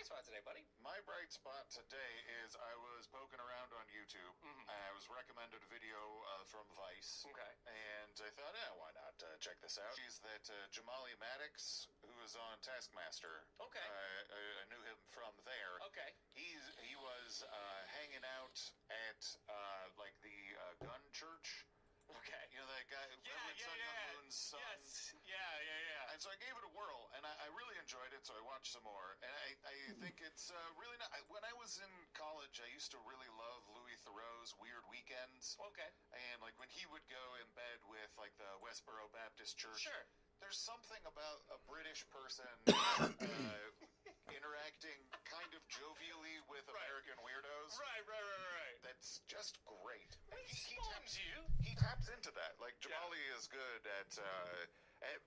bright spot today, buddy? My bright spot today is I was poking around on YouTube. And I was recommended a video from Vice. Okay. And I thought, why not check this out? Is that Jamali Maddox, who is on Taskmaster. Okay. I knew him from there. Okay. He was hanging out at like the gun church. Okay. You know that guy, Edward Sun Young Moon's son? Yes. Yeah. And so I gave it a whirl, and I really enjoyed it, so I watched some more. And I think it's really not... When I was in college, I used to really love Louis Theroux's Weird Weekends. Okay. And, like, when he would go in bed with, like, the Westboro Baptist Church... Sure. There's something about a British person interacting kind of jovially with American weirdos. Right. That's just great. He taps you. He taps into that. Like, Jamali is good at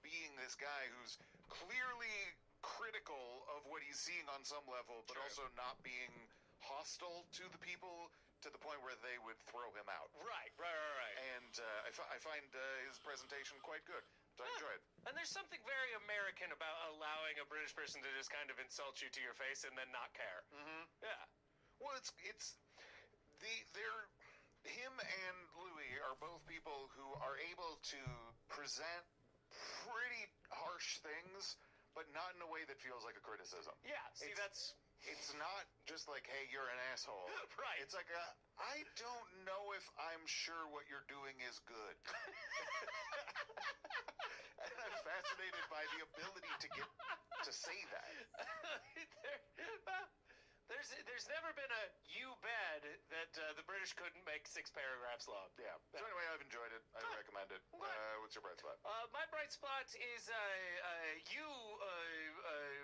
being this guy who's clearly critical of what he's seeing on some level, but also not being hostile to the people to the point where they would throw him out. Right. And I find his presentation quite good. So I enjoy it. And there's something very American about allowing a British person to just kind of insult you to your face and then not care. Mm-hmm. Yeah. Well, him and Louis are both people who are able to present pretty harsh things, but not in a way that feels like a criticism. Yeah, see, It's not just like, hey, you're an asshole. Right. It's like, I don't know if I'm sure what you're doing is good. And I'm fascinated by the ability to say that. There's never been a you bad that the British couldn't make 6 paragraphs long. Yeah. So anyway, I've enjoyed it. I recommend it. What's your bright spot? My bright spot is you.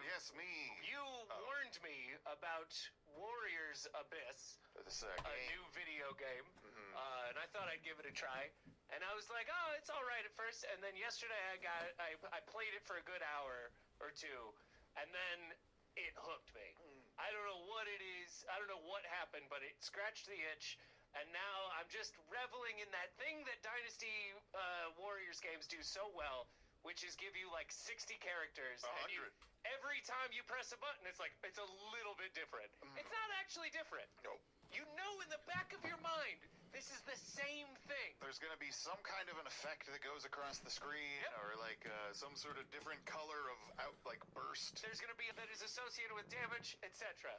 Yes, me. You warned me about Warriors Abyss, This a new video game, and I thought I'd give it a try. And I was like, oh, it's all right at first. And then yesterday I played it for a good hour or two, and then it hooked me. I don't know what it is. I don't know what happened, but it scratched the itch. And now I'm just reveling in that thing that Dynasty Warriors games do so well, which is give you like 60 characters. 100. And every time you press a button, it's a little bit different. It's not actually different. Nope. You know in the back of your mind, this is the same thing. There's going to be some kind of an effect that goes across the screen, or like some sort of different color of burst. There's going to be that is associated with damage, etc.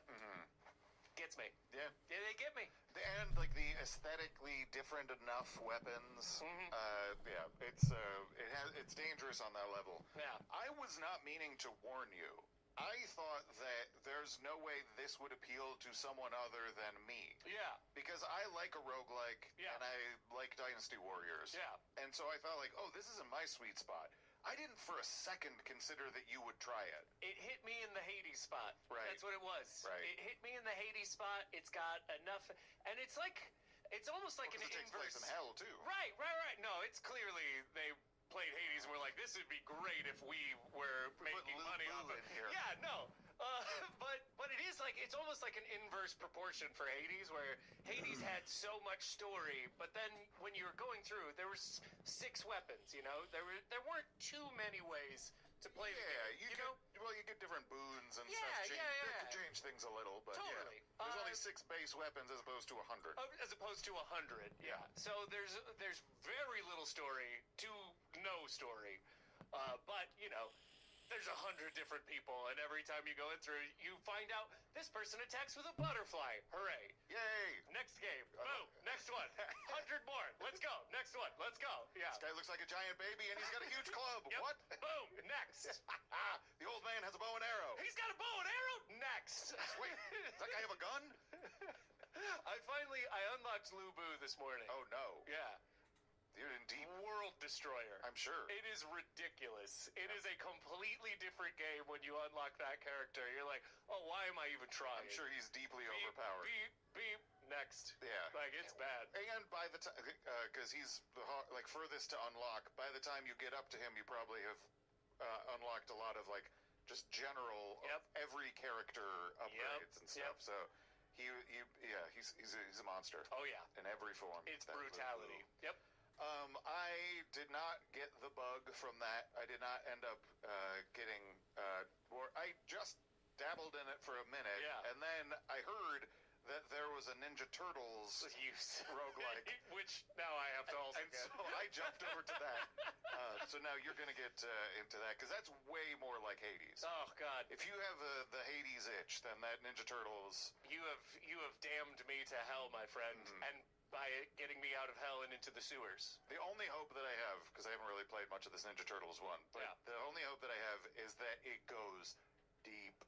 Gets me. Yeah, They get me. and like the aesthetically different enough weapons. It's dangerous on that level. Yeah. I was not meaning to warn you. I thought that there's no way this would appeal to someone other than me. Yeah. Because I like a roguelike, and I like Dynasty Warriors. Yeah. And so I thought, like, oh, this is in my sweet spot. I didn't for a second consider that you would try it. It hit me in the Hades spot. Right. That's what it was. Right. It hit me in the Hades spot. It's got enough, and it's almost like an It takes inverse. place in hell, too. Right. No, it's clearly they played Hades and were like, this would be great if we were making money off of it here. Yeah, no. But it is like, it's almost like an inverse proportion for Hades, where Hades had so much story, but then when you were going through, there was 6 weapons, you know? There weren't too many ways to play the game. You get different boons and Yeah, stuff. That could change things a little, but Totally. yeah. There's only 6 base weapons as opposed to 100. As opposed to 100, yeah. So there's very little story to no story, but you know, there's 100 different people, and every time you go in through, you find out this person attacks with a butterfly. Hooray! Yay! Next game. Boom. Next one. 100 more. Let's go. Next one. Let's go. Yeah. This guy looks like a giant baby, and he's got a huge club. Yep. What? Boom. Next. The old man has a bow and arrow. He's got a bow and arrow. Next. Wait, does that guy have a gun? I unlocked Lubu this morning. Oh no. Yeah. You're in deep. World Destroyer. I'm sure. It is ridiculous. It is a completely different game when you unlock that character. You're like, oh, why am I even trying? I'm sure he's deeply Beep, overpowered. Beep. Next. Yeah. Like, it's bad. And by the time, because he's the furthest to unlock, by the time you get up to him, you probably have unlocked a lot of just general every character upgrades and stuff. So he's a monster. Oh yeah. In every form. It's brutality. Yep. I did not get the bug from that. I did not end up getting. I just dabbled in it for a minute, and then I heard that there was a Ninja Turtles roguelike. Which now I have to also get. So I jumped over to that. So now you're going to get into that, because that's way more like Hades. Oh, God. If you have the Hades itch, then that Ninja Turtles... You have damned me to hell, my friend, and by getting me out of hell and into the sewers. The only hope that I have, because I haven't really played much of this Ninja Turtles one, but the only hope that I have is that it goes deep.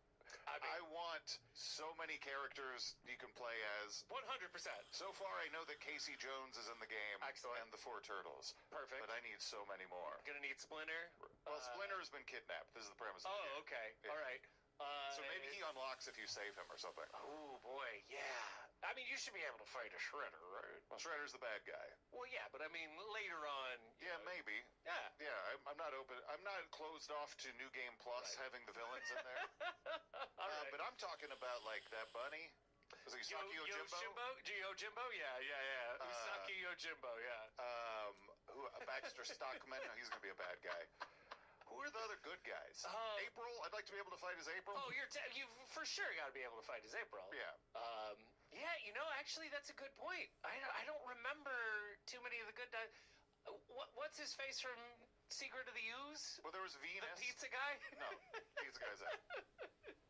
I want so many characters you can play as. 100%. So far, I know that Casey Jones is in the game. Excellent. And the Four Turtles. Perfect. But I need so many more. Gonna need Splinter. Well, Splinter has been kidnapped. This is the premise of the game. Okay. Yeah. All right. So maybe he unlocks if you save him or something. Oh, boy, yeah. I mean, you should be able to fight a Shredder, right? Well, Shredder's the bad guy. Well, yeah, but I mean, later on... Yeah, maybe. Yeah. Yeah, I'm not open. I'm not closed off to New Game Plus having the villains in there. All right. But I'm talking about, like, that bunny. Was it Usagi Yojimbo? Yojimbo? Yeah. Usagi Yojimbo, yeah. Baxter Stockman? No, he's going to be a bad guy. Who are the other good guys? April? I'd like to be able to fight as April. Oh, you for sure got to be able to fight as April. Yeah. Yeah, actually, that's a good point. I don't remember too many of the good guys. What's his face from Secret of the Ooze? Well, there was Venus. The pizza guy? No, pizza guy's out.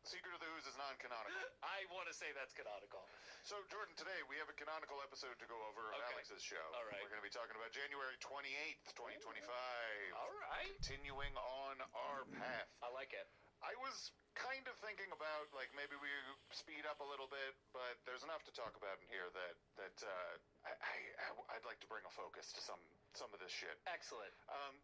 Secret of the Ooze is non-canonical. I want to say that's canonical. So, Jordan, today we have a canonical episode to go over of Alex's show. All right. We're going to be talking about January 28th, 2025. All right. Continuing on our path. I like it. I was kind of thinking about, like, maybe we speed up a little bit, but there's enough to talk about in here that I'd like to bring a focus to some of this shit. Excellent.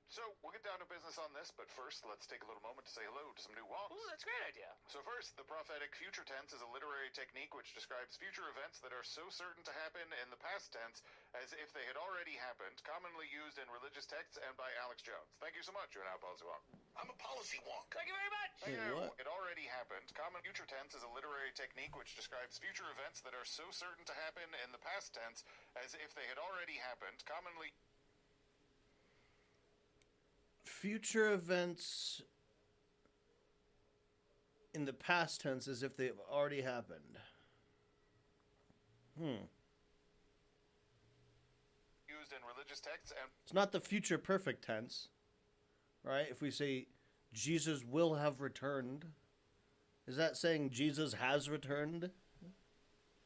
So we'll get down to business on this, but first let's take a little moment to say hello to some new wonks. Ooh, that's a great idea. So first, the prophetic future tense is a literary technique which describes future events that are so certain to happen in the past tense as if they had already happened, commonly used in religious texts and by Alex Jones. Thank you so much. You're now Policy Wonk. I'm a policy wonk. Thank you very much. Thank you. It already happened. Common future tense is a literary technique which describes future events that are so certain to happen in the past tense as if they had already happened, commonly... Future events in the past tense as if they've already happened. Used in religious texts and... It's not the future perfect tense, right? If we say Jesus will have returned, is that saying Jesus has returned?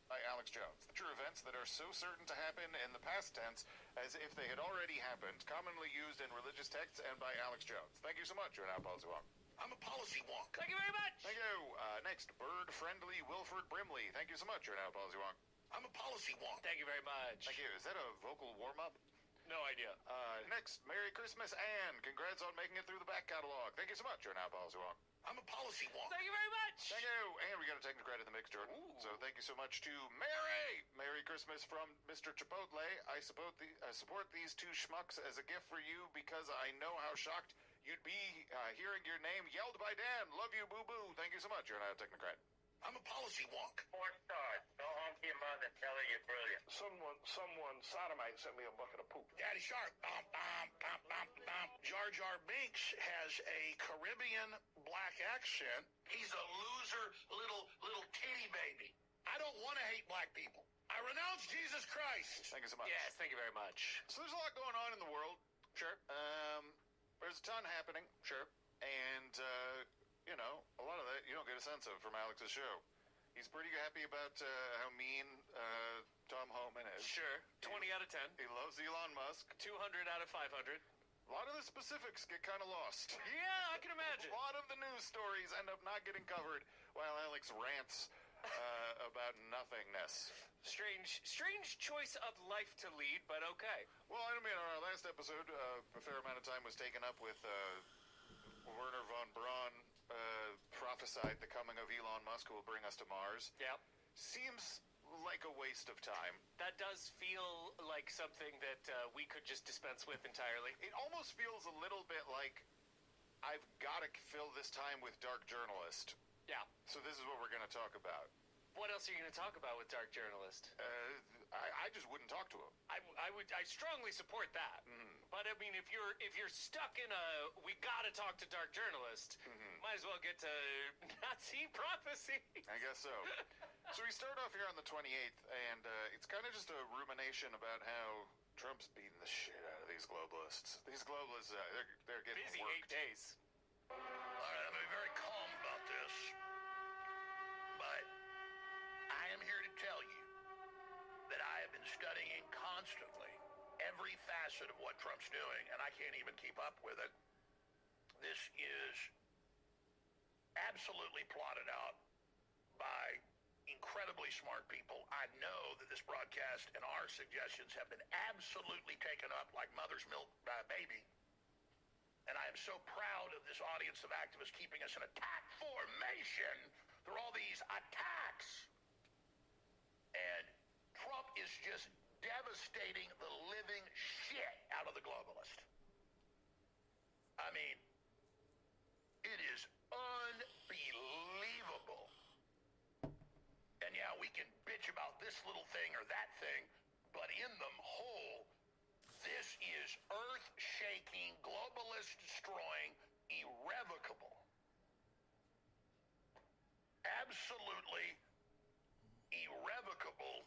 By Alex Jones. Future events that are so certain to happen in the past tense as if they had already happened, commonly used in religious texts and by Alex Jones. Thank you so much. You're now Policy Wonk. I'm a policy wonk. Thank you very much. Thank you. Next, bird-friendly Wilford Brimley. Thank you so much. You're now Policy Wonk. I'm a policy wonk. Thank you very much. Thank you. Is that a vocal warm-up? No idea. Next, Merry Christmas, Anne. Congrats on making it through the back catalog. Thank you so much. You're now Policy Wonk. I'm a policy wonk. Thank you very much. Thank you. And we got a technocrat in the mix, Jordan. Ooh. So thank you so much to Mary. Merry Christmas from Mr. Chipotle. I support these two schmucks as a gift for you because I know how shocked you'd be hearing your name yelled by Dan. Love you, boo-boo. Thank you so much. You're now a technocrat. I'm a policy wonk. 4 stars. Go home to your mother and tell her you're brilliant. Someone sodomite sent me a bucket of poop. Daddy Shark. Jar Jar Binks has a Caribbean black accent. He's a loser, little titty baby. I don't want to hate black people. I renounce Jesus Christ. Thank you so much. Yes, thank you very much. So there's a lot going on in the world. Sure. There's a ton happening. Sure. And, a lot of that you don't get a sense of from Alex's show. He's pretty happy about how mean Tom Homan is. Sure. 20 out of 10. He loves Elon Musk. 200 out of 500. A lot of the specifics get kind of lost. Yeah, I can imagine. A lot of the news stories end up not getting covered while Alex rants about nothingness. Strange choice of life to lead, but okay. Well, I mean, on our last episode, a fair amount of time was taken up with Werner von Braun prophesied the coming of Elon Musk, who will bring us to Mars. Yep. Seems like a waste of time. That does feel like something that we could just dispense with entirely. It almost feels a little bit like I've got to fill this time with Dark Journalist. Yeah. So this is what we're going to talk about. What else are you going to talk about with Dark Journalist? I just wouldn't talk to him. I strongly support that. But I mean, if you're stuck in a we gotta talk to Dark Journalist, might as well get to Nazi prophecy. I guess so. So we start off here on the 28th, and it's kind of just a rumination about how Trump's beating the shit out of these globalists. These globalists, they're getting Busy worked. 8 days. All right, I'm going to be very calm about this, but I am here to tell you that I have been studying constantly every facet of what Trump's doing, and I can't even keep up with it. This is absolutely plotted out by incredibly smart people. I know that this broadcast and our suggestions have been absolutely taken up like mother's milk baby. And I am so proud of this audience of activists keeping us in attack formation through all these attacks. And Trump is just devastating the living shit out of the globalist. I mean, it is unbelievable. And yeah, we can bitch about this little thing or that thing, but in the whole, this is earth-shaking, globalist-destroying, irrevocable. Absolutely irrevocable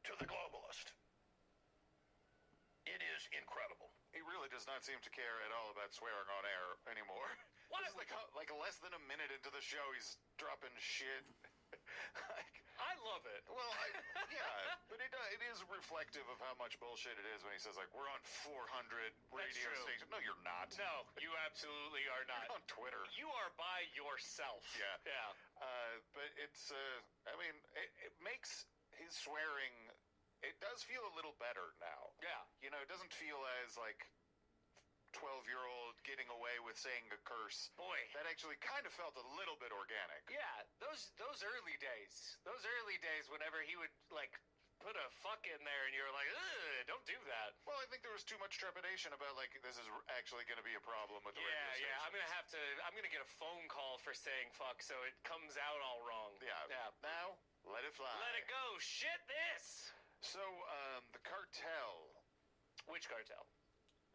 to the globalist. It is incredible. He really does not seem to care at all about swearing on air anymore. What? It's like less than a minute into the show, he's dropping shit. I love it. Well, yeah, but it is reflective of how much bullshit it is when he says, like, we're on 400 radio true. stations. No, you're not. No, you absolutely are not. You're on Twitter. You are by yourself. Yeah. Yeah. But it's, I mean, it makes his swearing, it does feel a little better now. Yeah. You know, it doesn't feel as, like, 12-year-old getting away with saying a curse. Boy. That actually kind of felt a little bit organic. Yeah, those early days. Those early days whenever he would, like, put a fuck in there and you're like, ugh, don't do that. Well, I think there was too much trepidation about, like, this is actually going to be a problem with the radio station. Yeah, I'm gonna get a phone call for saying fuck so it comes out all wrong. Yeah. Now, let it fly. Let it go. Shit this. So, the cartel. Which cartel?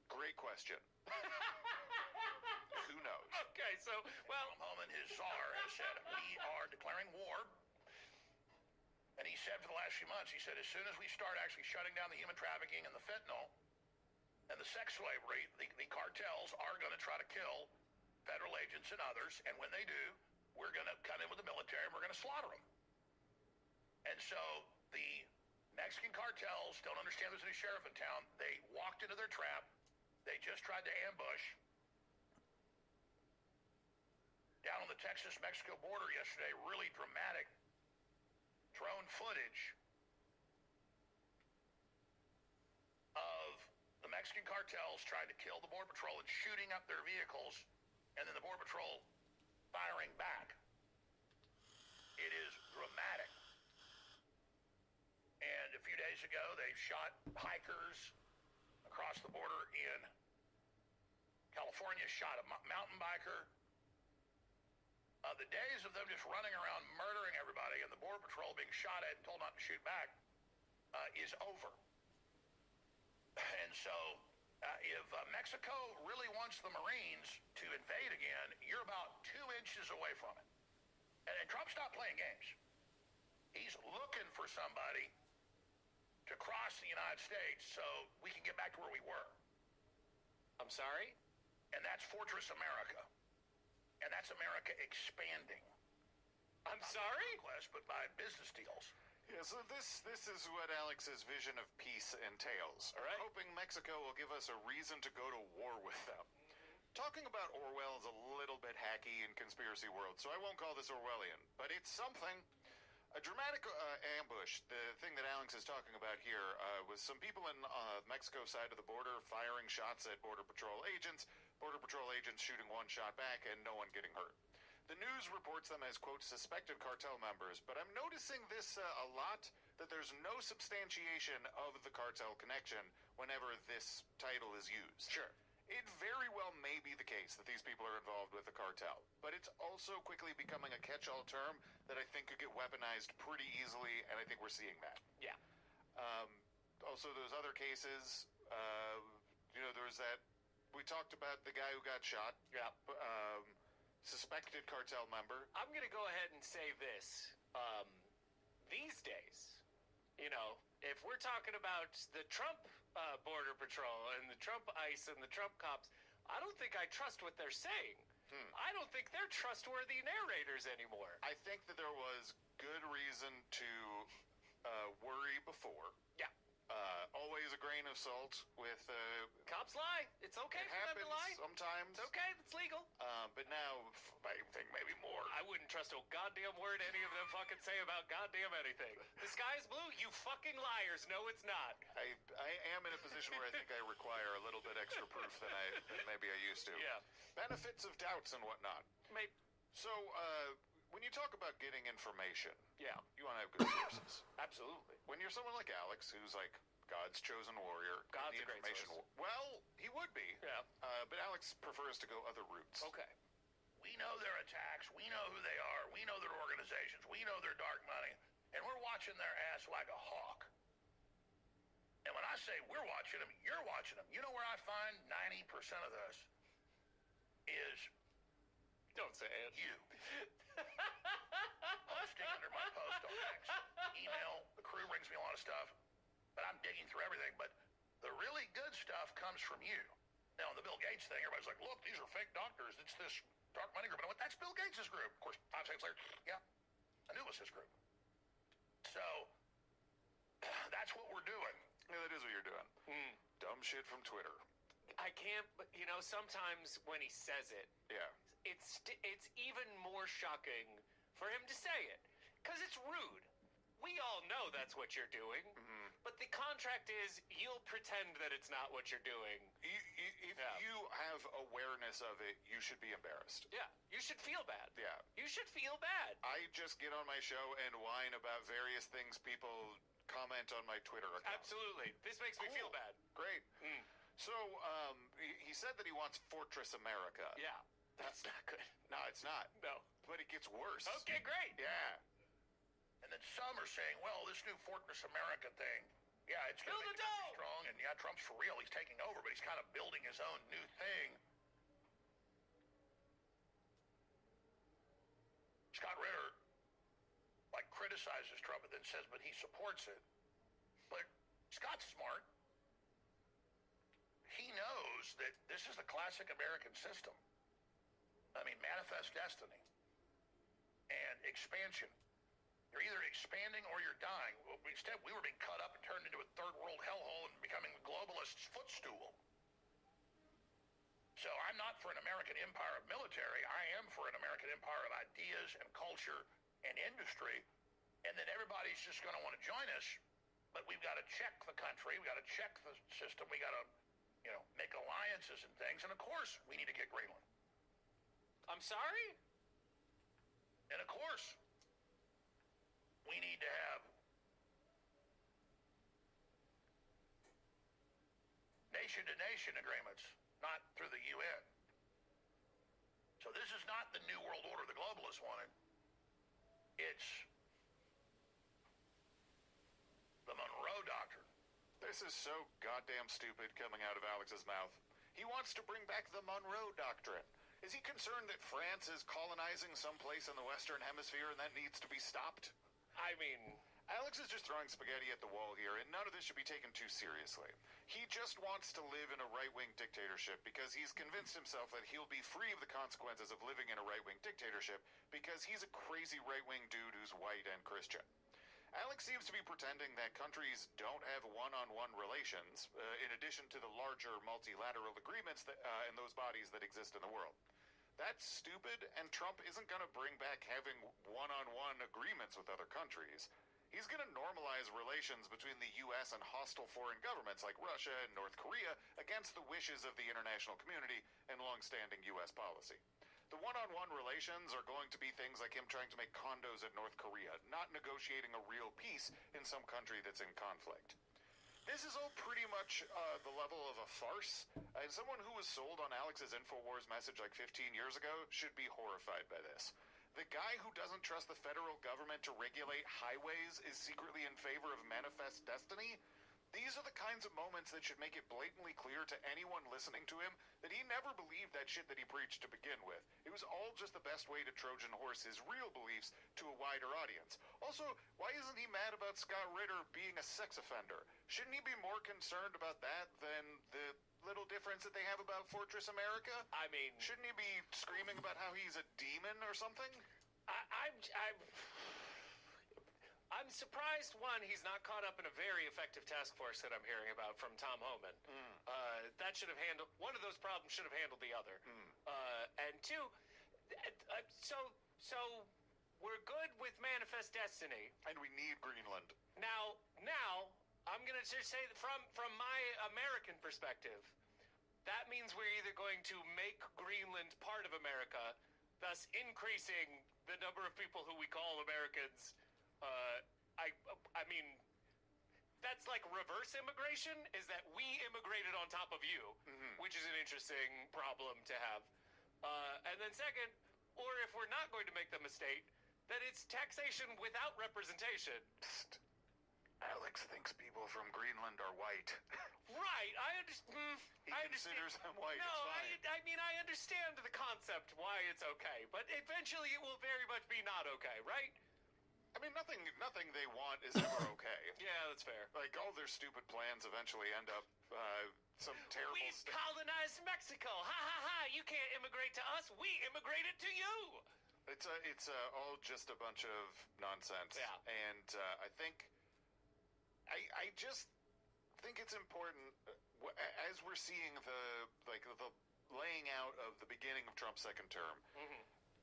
Great question. Who knows? Okay, so, well, Mohammed his czar has said, we are declaring war. And he said for the last few months, he said, as soon as we start actually shutting down the human trafficking and the fentanyl and the sex slavery, the cartels are going to try to kill federal agents and others. And when they do, we're going to cut in with the military and we're going to slaughter them. And so the Mexican cartels don't understand there's a new sheriff in town. They walked into their trap. They just tried to ambush down on the Texas-Mexico border yesterday. Really dramatic drone footage of the Mexican cartels trying to kill the Border Patrol and shooting up their vehicles, and then the Border Patrol firing back. It is dramatic. And a few days ago, they shot hikers across the border in California, shot a mountain biker. The days of them just running around murdering everybody and the Border Patrol being shot at and told not to shoot back is over. And so if Mexico really wants the Marines to invade again, you're about 2 inches away from it. And Trump's not playing games. He's looking for somebody to cross the United States so we can get back to where we were. I'm sorry? And that's Fortress America. And that's America expanding. I'm sorry? Not conquest, but by business deals. Yeah, so this is what Alex's vision of peace entails. All right. Hoping Mexico will give us a reason to go to war with them. Talking about Orwell is a little bit hacky in conspiracy world, so I won't call this Orwellian, but it's something. A dramatic ambush, the thing that Alex is talking about here, was some people in Mexico side of the border firing shots at Border Patrol agents shooting one shot back, and no one getting hurt. The news reports them as, quote, suspected cartel members, but I'm noticing this a lot, that there's no substantiation of the cartel connection whenever this title is used. Sure. It very well may be the case that these people are involved with the cartel, but it's also quickly becoming a catch-all term that I think could get weaponized pretty easily, and I think we're seeing that. Yeah. Also, those other cases, there was that, we talked about the guy who got shot. Yeah. Suspected cartel member. I'm going to go ahead and say this. These days, if we're talking about the Trump Border Patrol and the Trump ICE and the Trump cops, I don't think I trust what they're saying. I don't think they're trustworthy narrators anymore. I think that there was good reason to worry before. Yeah. Always a grain of salt with... Cops lie. It's okay it for them to lie. Sometimes. It's okay. It's legal. But now, I think maybe more. I wouldn't trust a goddamn word any of them fucking say about goddamn anything. The sky is blue. You fucking liars. No, it's not. I am in a position where I think I require a little bit extra proof than maybe I used to. Yeah. Benefits of doubts and whatnot. Maybe. So, when you talk about getting information, yeah, you want to have good sources. Absolutely. When you're someone like Alex, who's like God's chosen warrior, God's the a great information. source. Well, he would be. Yeah. But Alex prefers to go other routes. Okay. We know their attacks. We know who they are. We know their organizations. We know their dark money. And we're watching their ass like a hawk. And when I say we're watching them, you're watching them. You know where I find 90% of this is... Don't say it. You. Posting under my post on X. Email. The crew brings me a lot of stuff. But I'm digging through everything. But the really good stuff comes from you. Now, the Bill Gates thing, everybody's like, look, these are fake doctors. It's this dark money group. And I went, that's Bill Gates' group. Of course, 5 seconds later, yeah, I knew it was his group. So, that's what we're doing. Yeah, that is what you're doing. Dumb shit from Twitter. I can't, but sometimes when he says it, yeah, it's even more shocking for him to say it, because it's rude. We all know that's what you're doing, but the contract is you'll pretend that it's not what you're doing. If you have awareness of it, you should be embarrassed. Yeah, you should feel bad. Yeah. You should feel bad. I just get on my show and whine about various things people comment on my Twitter account. Absolutely. This makes me feel bad. Great. So, he said that he wants Fortress America. Yeah, that's not good. No, it's not. No. But it gets worse. Okay, great. Yeah. And then some are saying, well, this new Fortress America thing, yeah, it's going to make the country strong, and yeah, Trump's for real, he's taking over, but he's kind of building his own new thing. Scott Ritter, criticizes Trump and then says, but he supports it. But Scott's smart. He knows that this is the classic American system. I mean, manifest destiny and expansion. You're either expanding or you're dying. Well, instead, we were being cut up and turned into a third world hellhole and becoming the globalist's footstool. So I'm not for an American empire of military. I am for an American empire of ideas and culture and industry. And then everybody's just going to want to join us. But we've got to check the country. We've got to check the system. We got to, make alliances and things. And of course, we need to get Greenland. I'm sorry? And of course, we need to have nation-to-nation agreements, not through the UN. So this is not the New World Order the globalists wanted. It's the Monroe Doctrine. This is so goddamn stupid coming out of Alex's mouth. He wants to bring back the Monroe Doctrine. Is he concerned that France is colonizing some place in the Western Hemisphere and that needs to be stopped? I mean, Alex is just throwing spaghetti at the wall here, and none of this should be taken too seriously. He just wants to live in a right-wing dictatorship because he's convinced himself that he'll be free of the consequences of living in a right-wing dictatorship because he's a crazy right-wing dude who's white and Christian. Alex seems to be pretending that countries don't have one-on-one relations, in addition to the larger multilateral agreements in those bodies that exist in the world. That's stupid, and Trump isn't going to bring back having one-on-one agreements with other countries. He's going to normalize relations between the U.S. and hostile foreign governments like Russia and North Korea against the wishes of the international community and long-standing U.S. policy. The one-on-one relations are going to be things like him trying to make condos in North Korea, not negotiating a real peace in some country that's in conflict. This is all pretty much the level of a farce. And someone who was sold on Alex's InfoWars message like 15 years ago should be horrified by this. The guy who doesn't trust the federal government to regulate highways is secretly in favor of manifest destiny? These are the kinds of moments that should make it blatantly clear to anyone listening to him that he never believed that shit that he preached to begin with. It was all just the best way to Trojan horse his real beliefs to a wider audience. Also, why isn't he mad about Scott Ritter being a sex offender? Shouldn't he be more concerned about that than the little difference that they have about Fortress America? I mean, shouldn't he be screaming about how he's a demon or something? I'm surprised, one, he's not caught up in a very effective task force that I'm hearing about from Tom Homan. That should have handled, one of those problems should have handled the other. And two, so we're good with Manifest Destiny. And we need Greenland. Now, I'm going to just say that from my American perspective, that means we're either going to make Greenland part of America, thus increasing the number of people who we call Americans. I mean, that's like reverse immigration, is that we immigrated on top of you, which is an interesting problem to have. And then second, or if we're not going to make them a state, that it's taxation without representation. Psst. Alex thinks people from Greenland are white. Right, I understand. He considers them white. No, it's fine. I mean, I understand the concept why it's okay, but eventually it will very much be not okay, right? I mean, nothing they want is ever okay. Yeah, that's fair. Like, all their stupid plans eventually end up some terrible We've colonized Mexico. Ha ha ha! You can't immigrate to us. We immigrated to you. It's all just a bunch of nonsense. Yeah. And I think I just think it's important as we're seeing the laying out of the beginning of Trump's second term.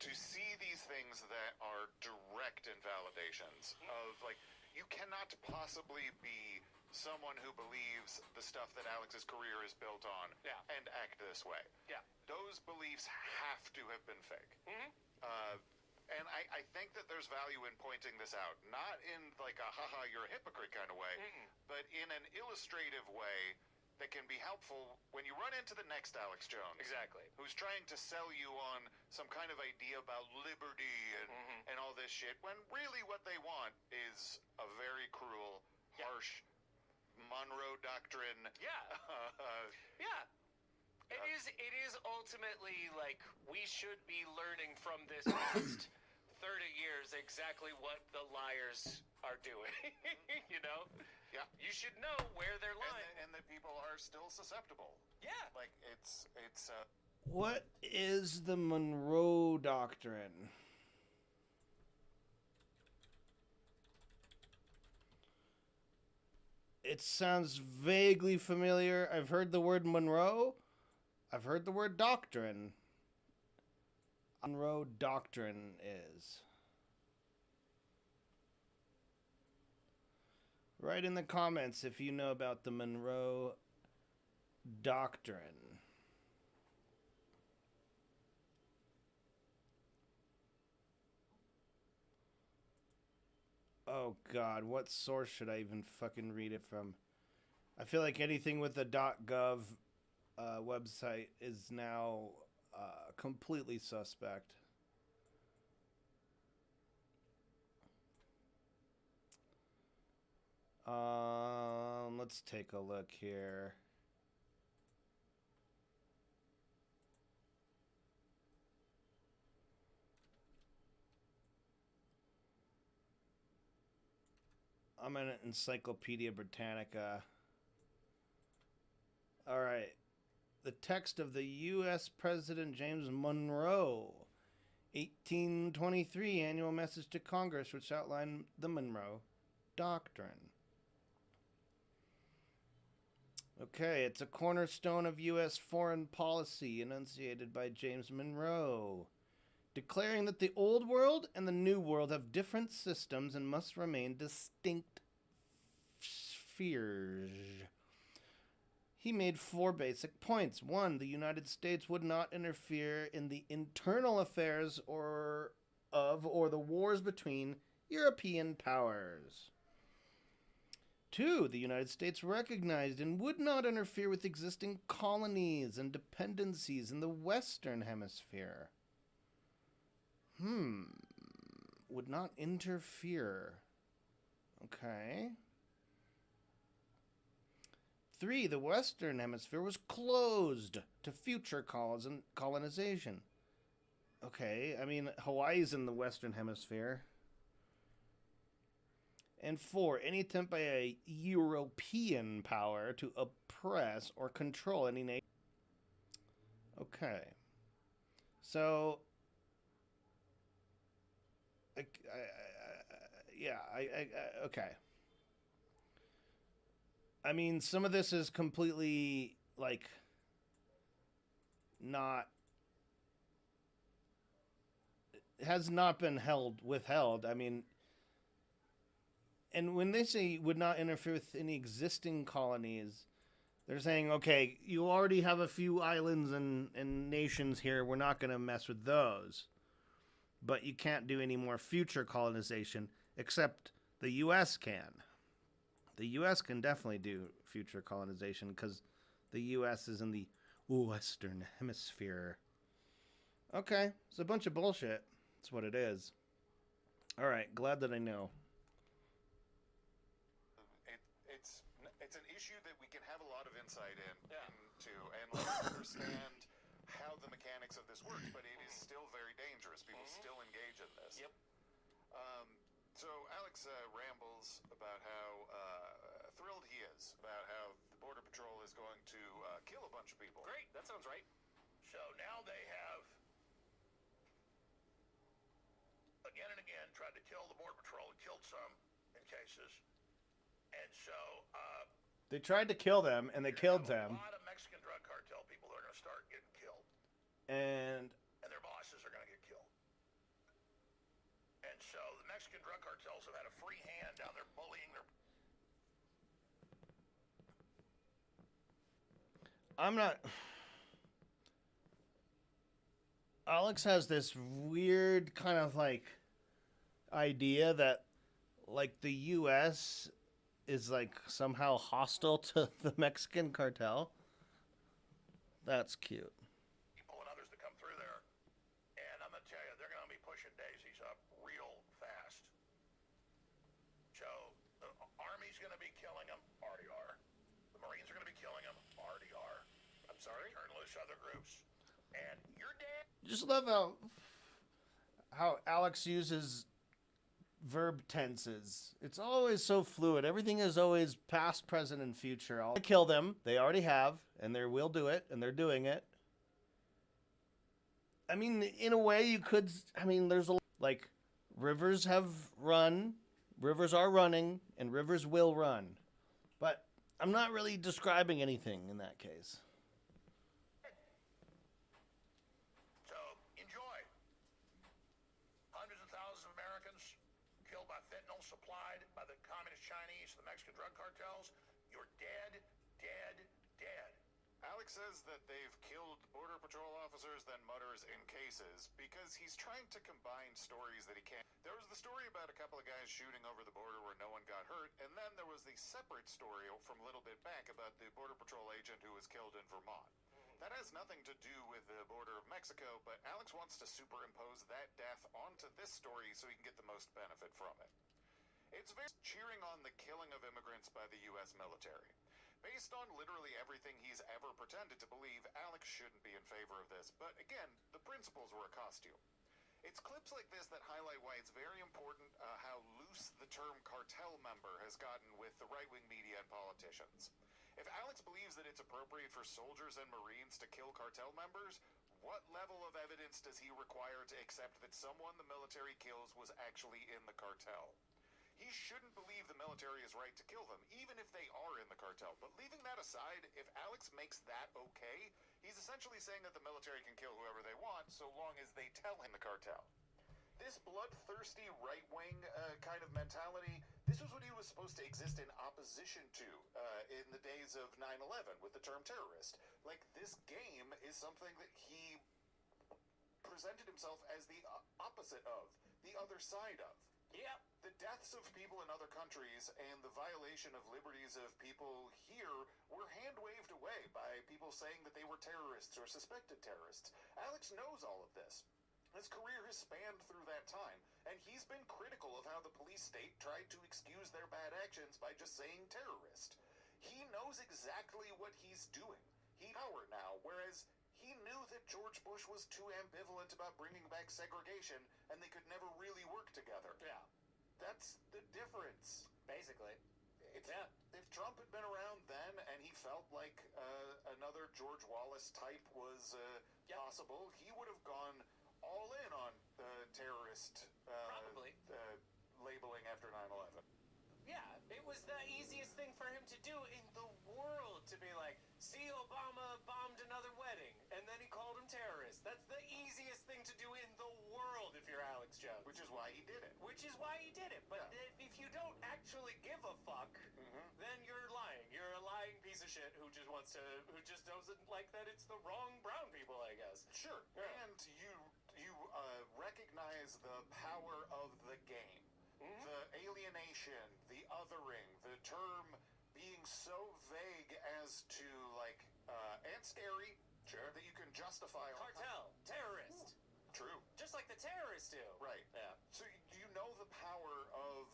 To see these things that are direct invalidations of, like, you cannot possibly be someone who believes the stuff that Alex's career is built on and act this way. Yeah. Those beliefs have to have been fake. And I think that there's value in pointing this out, not in like a haha, you're a hypocrite kind of way, but in an illustrative way that can be helpful when you run into the next Alex Jones. Exactly. Who's trying to sell you on some kind of idea about liberty and all this shit, when really what they want is a very cruel, harsh Monroe Doctrine. Yeah. Yeah. It is ultimately like we should be learning from this past 30 years exactly what the liars are doing. You know? Yeah. You should know where they're lying. And that people are still susceptible. Yeah. Like, it's What is the Monroe Doctrine? It sounds vaguely familiar. I've heard the word Monroe. I've heard the word doctrine. Monroe Doctrine is. Write in the comments if you know about the Monroe Doctrine. Oh God, what source should I even fucking read it from? I feel like anything with the .gov website is now completely suspect. Let's take a look here. I'm in Encyclopedia Britannica. All right. The text of the U.S. President James Monroe, 1823 annual message to Congress, which outlined the Monroe Doctrine. Okay, it's a cornerstone of U.S. foreign policy enunciated by James Monroe, declaring that the Old World and the New World have different systems and must remain distinct spheres. He made 4 basic points. 1, the United States would not interfere in the internal affairs or the wars between European powers. 2, the United States recognized and would not interfere with existing colonies and dependencies in the Western Hemisphere. Would not interfere. Okay. 3, the Western Hemisphere was closed to future colonization. Okay, I mean, Hawaii's in the Western Hemisphere. And 4, any attempt by a European power to oppress or control any nation. Okay. So, okay. I mean, some of this is completely, like, not... has not been withheld. I mean... And when they say would not interfere with any existing colonies, they're saying, okay, you already have a few islands and nations here. We're not going to mess with those. But you can't do any more future colonization, except the U.S. can. The U.S. can definitely do future colonization because the U.S. is in the Western Hemisphere. Okay, it's a bunch of bullshit. That's what it is. All right, glad that I know. It's an issue that we can have a lot of insight into and understand how the mechanics of this work, but it is still very dangerous. People still engage in this. Yep. So Alex rambles about how thrilled he is about how the Border Patrol is going to kill a bunch of people. Great, that sounds right. So now they have, again and again, tried to kill the Border Patrol and killed some in cases. And so... they tried to kill them, and they killed them. A lot of Mexican drug cartel people who are going to start getting killed. And their bosses are going to get killed. And so the Mexican drug cartels have had a free hand down there bullying their... I'm not... Alex has this weird kind of, like, idea that, like, the U.S. is, like, somehow hostile to the Mexican cartel. That's cute. People and others that come through there. And I'm going to tell you, they're going to be pushing daisies up real fast. So the Army's going to be killing them, already are. The Marines are going to be killing them, already are. I'm sorry? Turn loose other groups. And you're dead. Just love how Alex uses verb tenses. It's always so fluid. Everything is always past, present, and future. I'll kill them. They already have, and they will do it, and they're doing it. I mean, in a way, you could... I mean, there's a... Like, rivers have run, rivers are running, and rivers will run. But I'm not really describing anything in that case. So, enjoy. Hundreds of thousands of Americans killed by fentanyl supplied by the communist Chinese, the Mexican drug cartels. You're dead, dead, dead. Alex says that they've killed Border Patrol officers, then mutters in cases, because he's trying to combine stories that he can't. There was the story about a couple of guys shooting over the border where no one got hurt, and then there was the separate story from a little bit back about the Border Patrol agent who was killed in Vermont. That has nothing to do with the border of Mexico, but Alex wants to superimpose that death onto this story so he can get the most benefit from it. It's very cheering on the killing of immigrants by the U.S. military. Based on literally everything he's ever pretended to believe, Alex shouldn't be in favor of this, but again, the principles were a costume. It's clips like this that highlight why it's very important how loose the term cartel member has gotten with the right-wing media and politicians. If Alex believes that it's appropriate for soldiers and Marines to kill cartel members, what level of evidence does he require to accept that someone the military kills was actually in the cartel? He shouldn't believe the military is right to kill them, even if they are in the cartel. But leaving that aside, if Alex makes that okay, he's essentially saying that the military can kill whoever they want, so long as they tell him the cartel. This bloodthirsty right-wing kind of mentality, this was what he was supposed to exist in opposition to in the days of 9/11 with the term terrorist. Like, this game is something that he presented himself as the opposite of, the other side of. Yep. The deaths of people in other countries and the violation of liberties of people here were hand-waved away by people saying that they were terrorists or suspected terrorists. Alex knows all of this. His career has spanned through that time, and he's been critical of how the police state tried to excuse their bad actions by just saying terrorist. He knows exactly what he's doing. He's power now, whereas he knew that George Bush was too ambivalent about bringing back segregation, and they could never really work together. Yeah. That's the difference. Basically. If Trump had been around then and he felt like another George Wallace type was possible, he would have gone all in on terrorist Probably. Labeling after 9/11. Yeah, it was the easiest thing for him to do in the world to be like, see, Obama bombed another wedding, and then he called him terrorist. That's the easiest thing to do in the world if you're Alex Jones. Which is why he did it. But if you don't actually give a fuck, then you're lying. You're a lying piece of shit who just doesn't like that it's the wrong brown people, I guess. Sure. Yeah. And you recognize the power of the game. The alienation, the othering, the term being so vague as to, like, and scary, sure, that you can justify all Cartel, terrorist. True. Just like the terrorists do. Right. Yeah. So you know the power of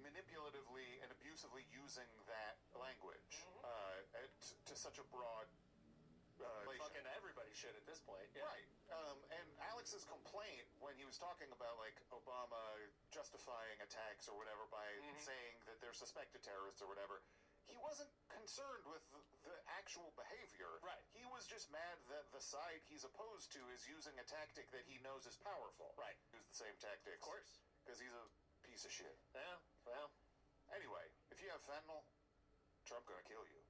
manipulatively and abusively using that language to such a broad Fucking everybody should at this point. Yeah. Right. And Alex's complaint when he was talking about, like, Obama justifying attacks or whatever by saying that they're suspected terrorists or whatever, he wasn't concerned with the actual behavior. Right. He was just mad that the side he's opposed to is using a tactic that he knows is powerful. Right. Use the same tactics. Of course. Because he's a piece of shit. Yeah, well. Anyway, if you have fentanyl, Trump gonna kill you.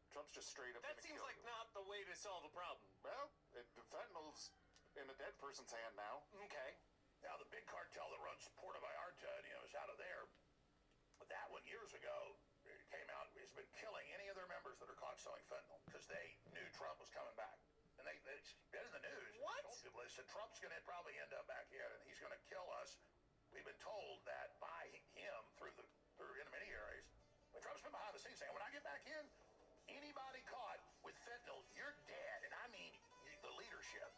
Trump's just straight up That gonna seems kill like you. not the way to solve a problem. Well, fentanyl's in a dead person's hand now. Okay. Now, the big cartel that runs Puerto Vallarta, is out of there. That one, years ago, it came out, has been killing any of their members that are caught selling fentanyl because they knew Trump was coming back. And it's been in the news. What? Told people, they said Trump's going to probably end up back here and he's going to kill us. We've been told that by him through intermediaries. But Trump's been behind the scenes saying, when I get back in, anybody caught with fentanyl, you're dead. And I mean the leadership.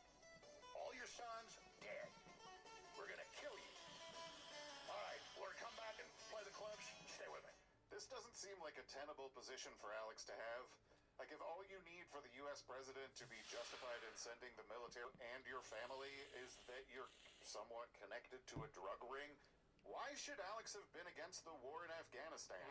All your sons, dead. We're going to kill you. All right, we're going to come back and play the clips. Stay with me. This doesn't seem like a tenable position for Alex to have. Like, if all you need for the U.S. president to be justified in sending the military and your family is that you're somewhat connected to a drug ring, why should Alex have been against the war in Afghanistan?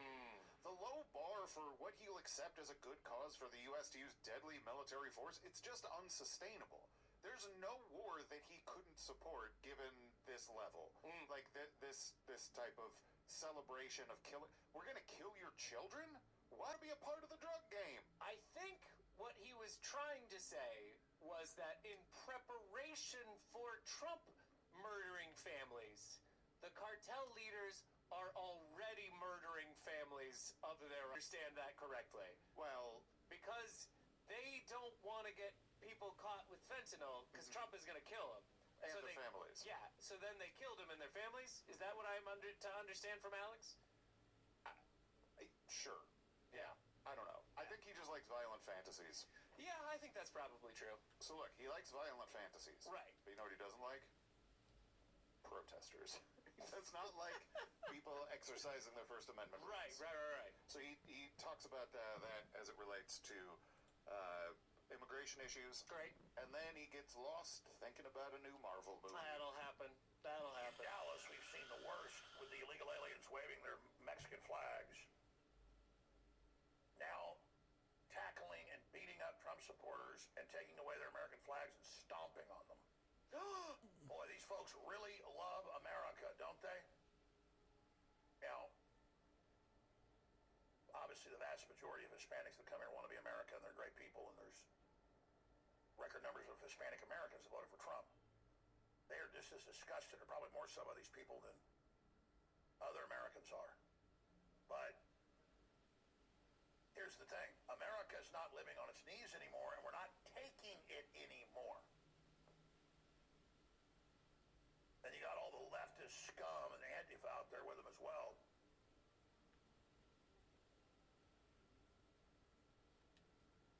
The low bar for what he'll accept as a good cause for the U.S. to use deadly military force, it's just unsustainable. There's no war that he couldn't support given this level. Like, this type of celebration of killing. We're gonna kill your children? Why be a part of the drug game? I think what he was trying to say was that in preparation for Trump murdering families, the cartel leaders are already murdering families of their... Understand that correctly. Well, Because they don't want to get people caught with fentanyl because Trump is going to kill them. and So the they- families. Yeah, so then they killed them and their families? Is that what I'm to understand from Alex? Sure. Yeah. I don't know. I think he just likes violent fantasies. Yeah, I think that's probably true. So look, he likes violent fantasies. Right. But you know what he doesn't like? Protesters. He does not like people exercising their First Amendment rights. Right. So he talks about that as it relates to immigration issues. Great. And then he gets lost thinking about a new Marvel movie. That'll happen. In Dallas, we've seen the worst with the illegal aliens waving their Mexican flags. Now, tackling and beating up Trump supporters and taking away their American flags and stomping on them. Boy, these folks really love America, don't they? Now, obviously the vast majority of Hispanics that come here want to be America, and they're great people, and there's record numbers of Hispanic Americans that voted for Trump. They are just as disgusted, or probably more so, by these people than other Americans are. But here's the thing. America is not living on its knees anymore, and we're not taking it anymore. Then you got all the leftists this scum and Antifa out there with him as well.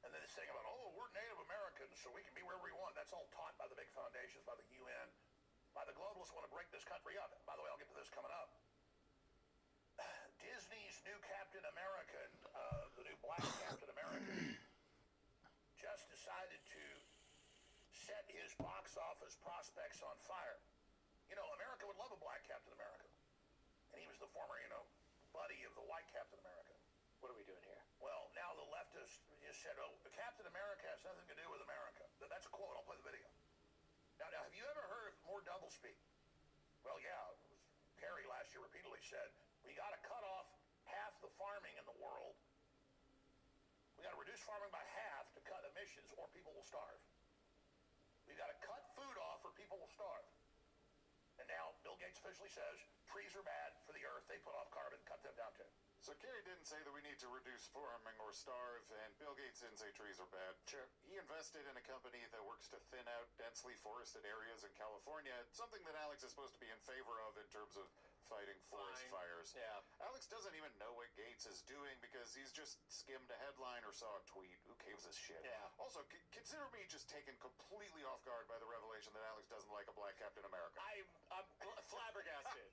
And then this thing about, oh, we're Native Americans, so we can be wherever we want. That's all taught by the big foundations, by the UN, by the globalists who want to break this country up. By the way, I'll get to this coming up. Disney's new Captain American, the new Black Captain American, just decided to set his box office prospects on fire. You know, America would love a Black Captain America. And he was the former, buddy of the White Captain America. What are we doing here? Well, now the leftists just said, oh, Captain America has nothing to do with America. That's a quote. I'll play the video. Now, have you ever heard more doublespeak? Well, yeah. Kerry last year repeatedly said, we got to cut off half the farming in the world. We got to reduce farming by half to cut emissions or people will starve. We got to cut food off or people will starve. And now Bill Gates officially says trees are bad for the earth. They put off carbon, cut them down too. So Kerry didn't say that we need to reduce farming or starve, and Bill Gates didn't say trees are bad. Sure. He invested in a company that works to thin out densely forested areas in California, something that Alex is supposed to be in favor of in terms of fighting forest fires. Yeah. Alex doesn't even know what Gates is doing because he's just skimmed a headline or saw a tweet. Who gives a shit? Yeah. Also, consider me just taken completely off guard by the revelation that Alex doesn't like a Black Captain America. I'm flabbergasted.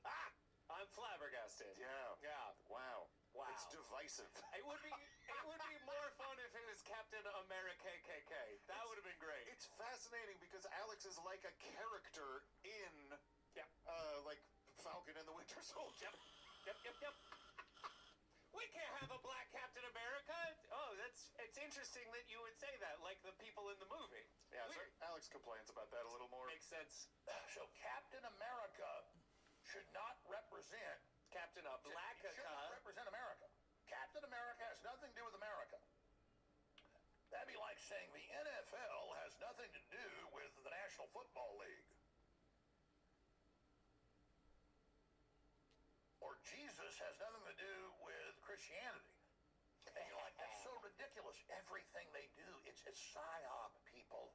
I'm flabbergasted. Yeah. Yeah. Wow. Wow. It's divisive. It would be more fun if it was Captain America KKK. That would have been great. It's fascinating because Alex is like a character in, like Falcon and the Winter Soldier. Yep. We can't have a Black Captain America. Oh, it's interesting that you would say that, like the people in the movie. Yeah, so Weird. Alex complains about that a little more. Makes sense. So Captain America should not represent Captain Black He shouldn't represent America. Captain America has nothing to do with America. That'd be like saying the NFL has nothing to do with the National Football League. Or Jesus has nothing to do with Christianity. And you're like, that's so ridiculous. Everything they do, it's psyop, people.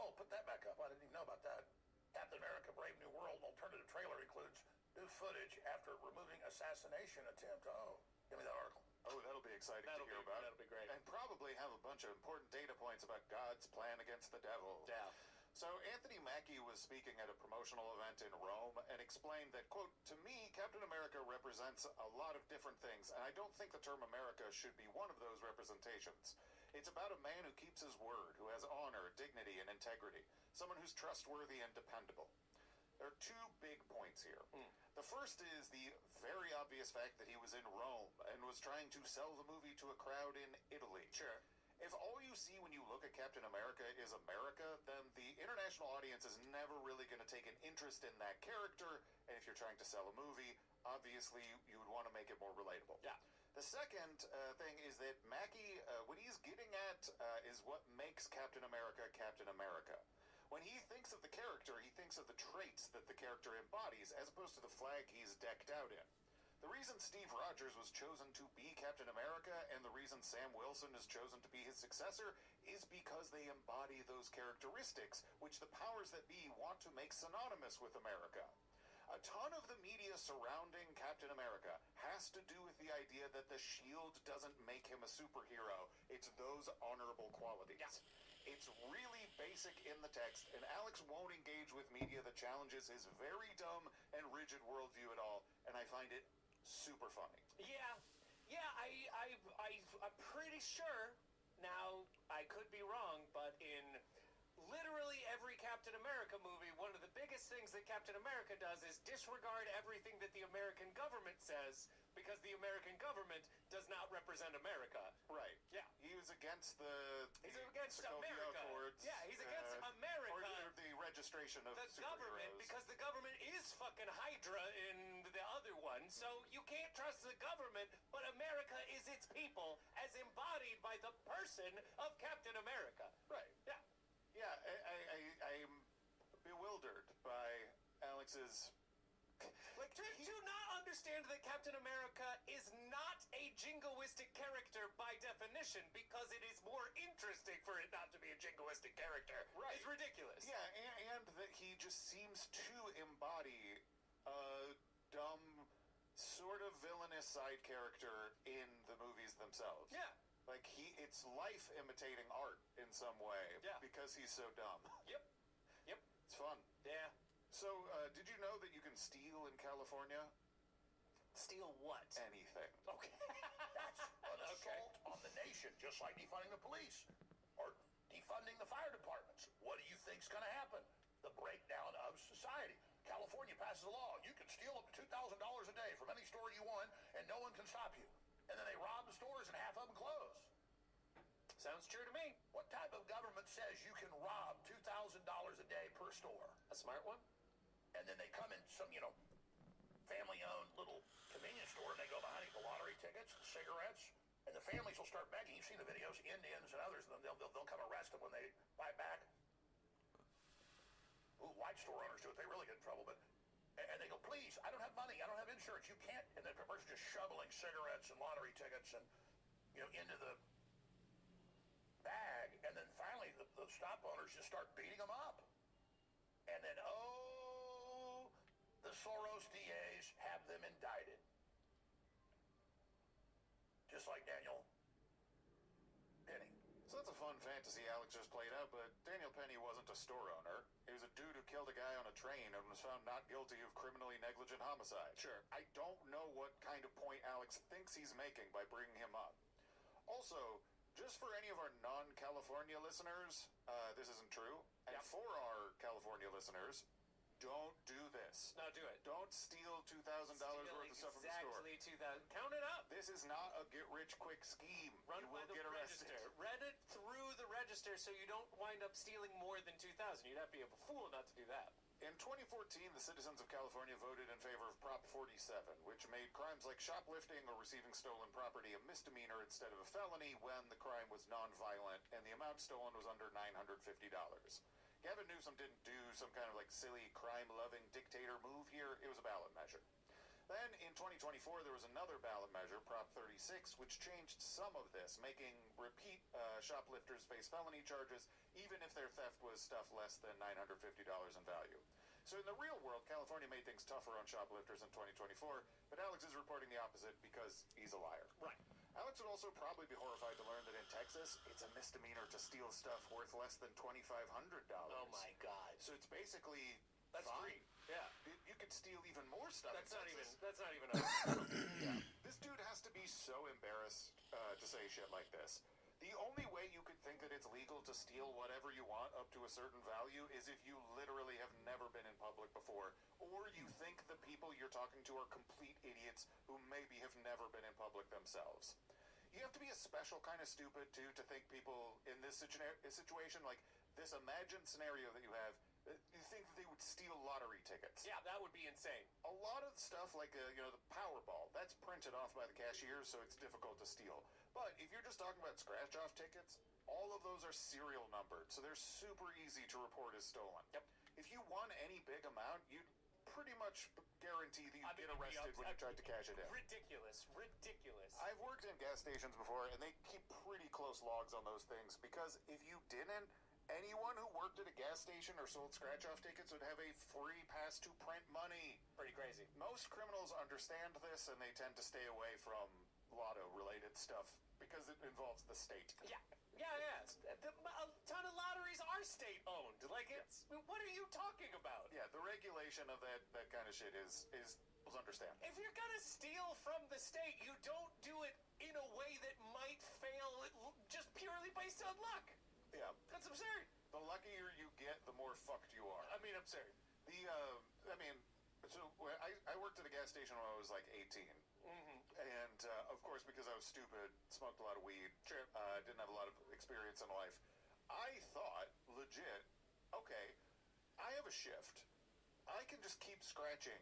Oh, put that back up. I didn't even know about that. Captain America Brave New World alternative trailer includes new footage after removing assassination attempt. Oh, give me that article. Oh, that'll be exciting to hear about. That'll be great. And probably have a bunch of important data points about God's plan against the devil. Yeah. So Anthony Mackie was speaking at a promotional event in Rome and explained that, quote, to me, Captain America represents a lot of different things, and I don't think the term America should be one of those representations. It's about a man who keeps his word, who has honor, dignity, and integrity, someone who's trustworthy and dependable. There are two big points here. The first is the very obvious fact that he was in Rome and was trying to sell the movie to a crowd in Italy. Sure. If all you see when you look at Captain America is America, then the international audience is never really going to take an interest in that character. And if you're trying to sell a movie, obviously you would want to make it more relatable. Yeah. The second thing is that Mackie, what he's getting at is what makes Captain America Captain America. When he thinks of the character, he thinks of the traits that the character embodies, as opposed to the flag he's decked out in. The reason Steve Rogers was chosen to be Captain America and the reason Sam Wilson is chosen to be his successor is because they embody those characteristics which the powers that be want to make synonymous with America. A ton of the media surrounding Captain America has to do with the idea that the shield doesn't make him a superhero. It's those honorable qualities. Yeah. It's really basic in the text, and Alex won't engage with media that challenges his very dumb and rigid worldview at all, and I find it super funny. Yeah, I'm pretty sure. Now, I could be wrong, but in literally every Captain America movie, one of the biggest things that Captain America does is disregard everything that the American government says because the American government does not represent America. Right. Yeah. He was against the He's against Sokovia America. Accords. Yeah, he's against America. Or the registration of The government, because the government is fucking Hydra in the other one, so you can't trust the government, but America is its people as embodied by the person of Captain America. Right. Yeah. Yeah, I'm bewildered by Alex's... Like, to not understand that Captain America is not a jingoistic character by definition because it is more interesting for for it not to be a jingoistic character. Right. It's ridiculous. Yeah, and that he just seems to embody a dumb, sort of villainous side character in the movies themselves. Yeah. Like, it's life imitating art in some way. Yeah. Because he's so dumb. Yep. It's fun. Yeah. So, did you know that you can steal in California? Steal what? Anything. Okay. That's an assault on the nation, just like defunding the police or defunding the fire departments. What do you think's going to happen? The breakdown of society. California passes a law. You can steal up to $2,000 a day from any store you want, and no one can stop you. And then they rob the stores, and half of them close. Sounds true to me. What type of government says you can rob $2,000 a day per store? A smart one? And then they come in some, family-owned little convenience store, and they go behind the lottery tickets, the cigarettes, and the families will start begging. You've seen the videos, Indians and others, and they'll come arrest them when they buy back. Ooh, white store owners do it. They really get in trouble, and they go, please, I don't have money. I don't have insurance. You can't. And the person's just shoveling cigarettes and lottery tickets and, into the bag. And then finally, the stop owners just start beating them up. And then, the Soros DAs have them indicted. Just like Daniel Penny. So that's a fun fantasy Alex just played out, but Daniel Penny wasn't a store owner. He was a dude who killed a guy on a train and was found not guilty of criminally negligent homicide. Sure. I don't know what kind of point Alex thinks he's making by bringing him up. Also, just for any of our non-California listeners, this isn't true. And Yep. for our California listeners, don't do this. No, do it. Don't steal $2,000 worth of stuff from the store. Exactly 2,000. Count it up. This is not a get-rich-quick scheme. Run You by will the get arrested. register. Read it through the register so you don't wind up stealing more than 2,000. You'd have to be a fool not to do that. In 2014, the citizens of California voted in favor of Prop 47, which made crimes like shoplifting or receiving stolen property a misdemeanor instead of a felony when the crime was nonviolent and the amount stolen was under $950. Gavin Newsom didn't do some kind of silly crime-loving dictator move here. It was a ballot measure. Then in 2024, there was another ballot measure, Prop 36, which changed some of this, making repeat shoplifters face felony charges even if their theft was stuff less than $950 in value. So in the real world, California made things tougher on shoplifters in 2024, but Alex is reporting the opposite because he's a liar. Right. Alex would also probably be horrified to learn that in Texas, it's a misdemeanor to steal stuff worth less than $2,500. Oh my God. So it's basically That's fine. free. Yeah. You could steal even more stuff. That's in not even. Texas. That's not even. A, Yeah. This dude has to be so embarrassed to say shit like this. The only way you could think that it's legal to steal whatever you want up to a certain value is if you literally have never been in public before, or you think the people you're talking to are complete idiots who maybe have never been in public themselves. You have to be a special kind of stupid, too, to think people in this situation, like this imagined scenario that you have, you think that they would steal lottery tickets. yeah, that would be insane. A lot of stuff like, the Powerball, that's printed off by the cashier, so it's difficult to steal. But if you're just talking about scratch-off tickets, all of those are serial numbered, so they're super easy to report as stolen. Yep. If you won any big amount, you'd pretty much guarantee that you'd get arrested when you tried to cash it in. Ridiculous. I've worked in gas stations before, and they keep pretty close logs on those things, because if you didn't, anyone who worked at a gas station or sold scratch-off tickets would have a free pass to print money. Pretty crazy. Most criminals understand this, and they tend to stay away from lotto-related stuff because it involves the state. Yeah. A ton of lotteries are state-owned. It's. What are you talking about? Yeah, the regulation of that kind of shit is understand. If you're gonna steal from the state, you don't do it in a way that might fail just purely based on luck. Yeah. That's absurd. The luckier you get, the more fucked you are. I mean, absurd. So I worked at a gas station when I was like 18. Mm-hmm. And, of course, because I was stupid, smoked a lot of weed, Sure. Didn't have a lot of experience in life, I thought, legit, okay, I have a shift. I can just keep scratching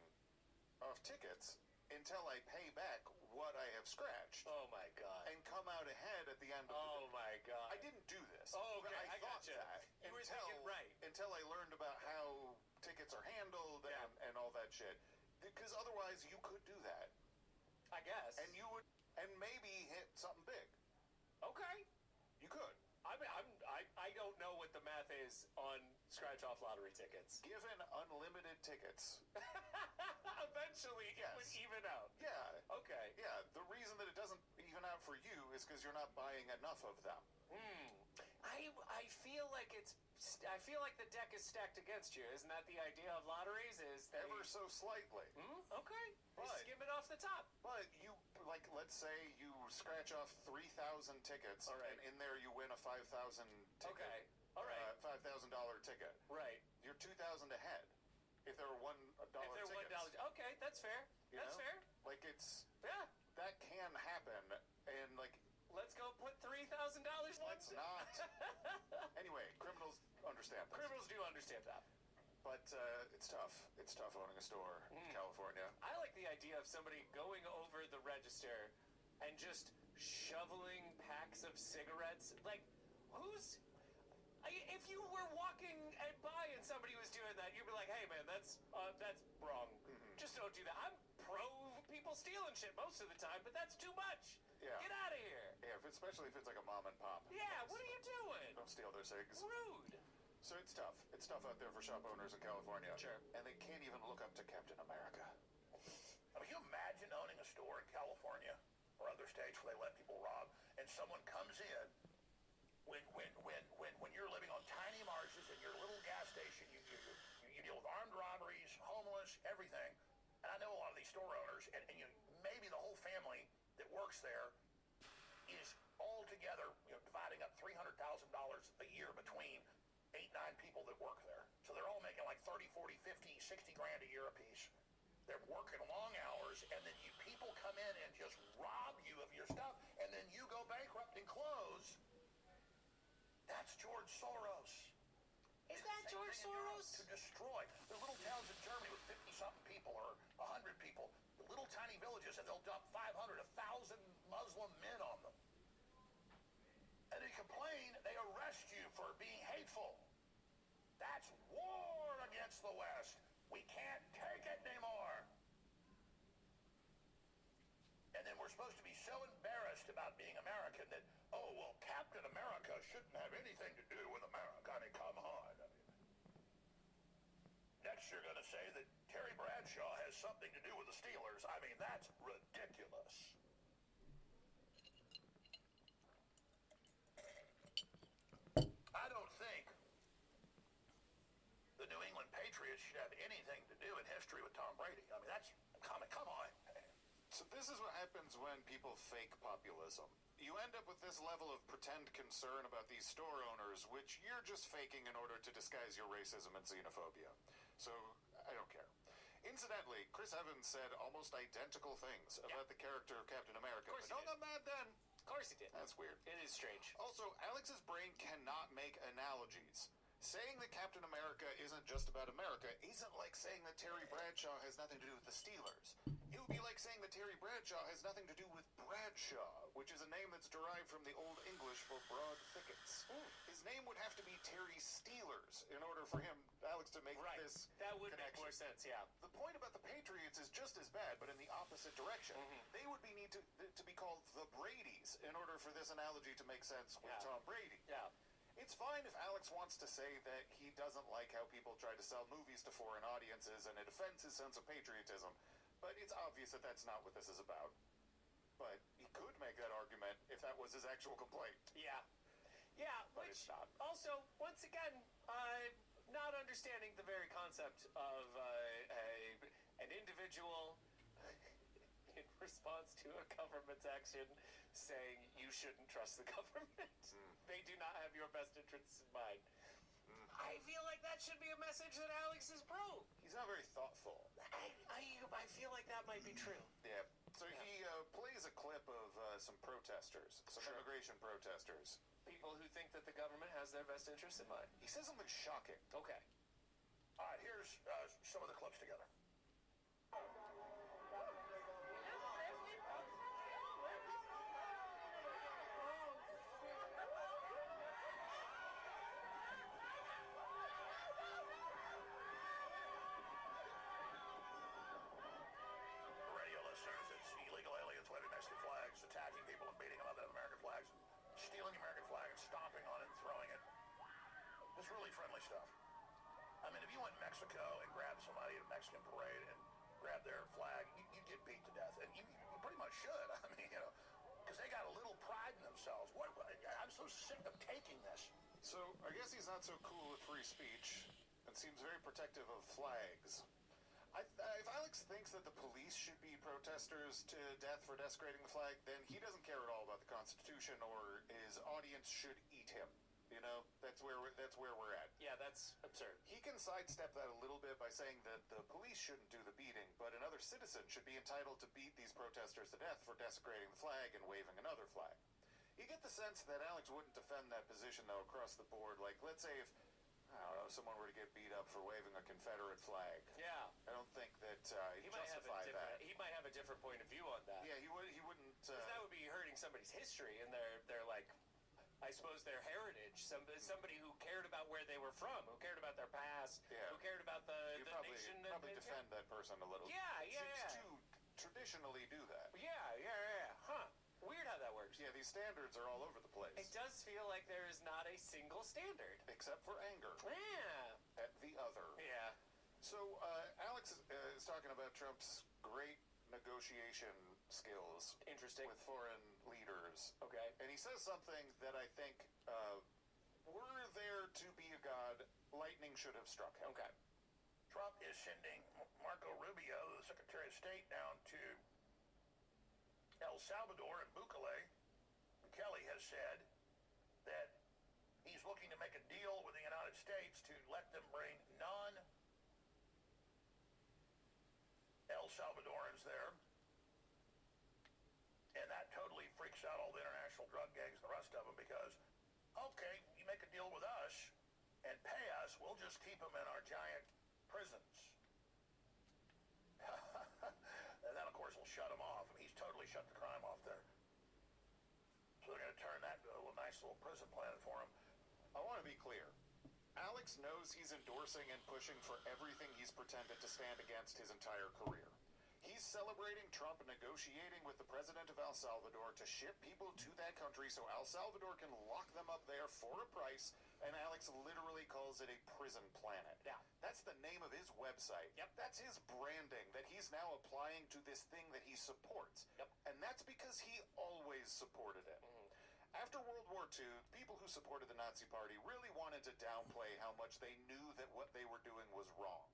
off tickets until I pay back what I have scratched. Oh, my God. And come out ahead at the end of Oh, my God. I didn't do this. Oh, but okay, I thought gotcha. that You were thinking right. until I learned about how tickets are handled and all that shit. Because otherwise you could do that. I guess. And you would, and maybe hit something big. Okay. You could. I I don't know what the math is on scratch-off lottery tickets. Given unlimited tickets. Eventually, it would even out. Yeah. Okay. Yeah, the reason that it doesn't even out for you is because you're not buying enough of them. I feel like I feel like the deck is stacked against you. Isn't that the idea of lotteries? Is that Ever so slightly. Okay. They But- skim it off the top. But you, like, let's say you scratch off 3,000 tickets, All right. and in there you win a 5,000 ticket. Okay. All right. $5,000 ticket. Right. You're 2,000 ahead. If there were $1 If they're tickets. $1, okay, that's fair. You That's know? fair. Like, it's Yeah. that can happen, and like Let's go put $3,000 let's not. Anyway, criminals understand this. Criminals do understand that. But it's tough. It's tough owning a store in California. I like the idea of somebody going over the register and just shoveling packs of cigarettes. Like, if you were walking by and somebody was doing that, you'd be like, hey man, that's wrong. Just don't do that. I'm pro people stealing shit most of the time, but that's too much. Yeah. Get out of here. Yeah, especially if it's like a mom and pop. Yeah, what are you doing? Don't steal their cigs. Rude. So it's tough. It's tough out there for shop owners in California. Sure. And they can't even look up to Captain America. I mean, you imagine owning a store in California or other states where they let people rob, and someone comes in when you're living on tiny margins in your little gas station, you deal with armed robberies, homeless, everything. And I know a lot of these store owners, and maybe the whole family that works there is all together, dividing up $300,000 a year between 8-9 people that work there. So they're all making like 30, 40, 50, 60 grand a year apiece. They're working long hours, and then people come in and just rob you of your stuff, and then you go bankrupt and close. That's George Soros. Is that George Soros? To destroy. There are little towns in Germany with 50-something people or 100 people, little tiny villages, and they'll dump 500, 1,000 Muslim men on them. And they complain, they arrest you for being hateful. That's war against the West. We can't take it anymore. And then we're supposed to be so embarrassed about being American that, oh, well, Captain America shouldn't have anything to do with America. I mean, come on. Next, you're going to say that Terry Bradshaw has something to do with the Steelers. I mean, that's ridiculous. I don't think the New England Patriots should have anything to do in history with Tom Brady. I mean, that's, come on. So this is what happens when people fake populism. You end up with this level of pretend concern about these store owners, which you're just faking in order to disguise your racism and xenophobia. So, I don't care. Incidentally, Chris Evans said almost identical things about the character of Captain America. Of course But he no, not mad then. Of course he did. That's weird. It is strange. Also, Alex's brain cannot make analogies. Saying that Captain America isn't just about America isn't like saying that Terry Bradshaw has nothing to do with the Steelers. It would be like saying that Terry Bradshaw has nothing to do with Bradshaw, which is a name that's derived from the Old English for broad thickets. His name would have to be Terry Steelers in order for him, Alex, to make this That would make connection. more sense, yeah. The point about the Patriots is just as bad, but in the opposite direction. They would need to be called the Bradys in order for this analogy to make sense with Tom Brady. Yeah. It's fine if Alex wants to say that he doesn't like how people try to sell movies to foreign audiences and it offends his sense of patriotism, but it's obvious that that's not what this is about. But he could make that argument if that was his actual complaint. Yeah. Yeah, But which it's not. also, once again, not understanding the very concept of an individual in response to a government's action saying you shouldn't trust the government. They do not have your best interests in mind. I feel like that should be a message that Alex is pro. He's not very thoughtful. I feel like that might be true. Yeah. So he plays a clip of some protesters, some immigration protesters. People who think that the government has their best interests in mind. He says something shocking. Okay. All right, here's some of the clips together. Radio listeners, it's illegal aliens waving Mexican flags, attacking people and beating them up that have American flags, stealing American flag and stomping on it and throwing it. It's really friendly stuff. I mean, if you went to Mexico and grabbed somebody at a Mexican parade and grabbed their flag, you'd get beat to death. And you pretty much should. I mean, because they got a little pride in themselves. I'm so sick of taking this. So I guess he's not so cool with free speech and seems very protective of flags. If Alex thinks that the police should be protesters to death for desecrating the flag, then he doesn't care at all about the Constitution, or his audience should eat him. That's where we're at. Yeah, that's absurd. He can sidestep that a little bit by saying that the police shouldn't do the beating, but another citizen should be entitled to beat these protesters to death for desecrating the flag and waving another flag. You get the sense that Alex wouldn't defend that position, though, across the board. Like, let's say if, I don't know, someone were to get beat up for waving a Confederate flag. Yeah. I don't think that he'd He might justify that. He might have a different point of view on that. Yeah, he wouldn't... 'Cause that would be hurting somebody's history and their like, I suppose their heritage. Somebody who cared about where they were from, who cared about their past, Yeah. who cared about the nation. Probably defend that person a little. Yeah. Seems to traditionally do that. Yeah. Huh. Weird how that works. Yeah, these standards are all over the place. It does feel like there is not a single standard. Except for anger. Yeah. At the other. Yeah. So, Alex is talking about Trump's great negotiation skills. Interesting. With foreign leaders. Okay. And he says something that I think, were there to be a God, lightning should have struck him. Okay. Trump is sending Marco Rubio, the Secretary of State, down to El Salvador and Bukele. Kelly has said that he's looking to make a deal with the United States to let them bring non-El Salvadorans there. And that totally freaks out all the international drug gangs and the rest of them because, okay, you make a deal with us and pay us, we'll just keep them in our giant prisons. And that, of course, will shut him off. I mean, he's totally shut the crime off there. So they're going to turn that into a nice little prison planet for him. I want to be clear. Alex knows he's endorsing and pushing for everything he's pretended to stand against his entire career. He's celebrating Trump negotiating with the president of El Salvador to ship people to that country so El Salvador can lock them up there for a price, and Alex literally calls it a prison planet. Yeah. That's the name of his website. Yep. That's his branding that he's now applying to this thing that he supports. Yep. And that's because he always supported it. After World War II, people who supported the Nazi Party really wanted to downplay how much they knew that what they were doing was wrong.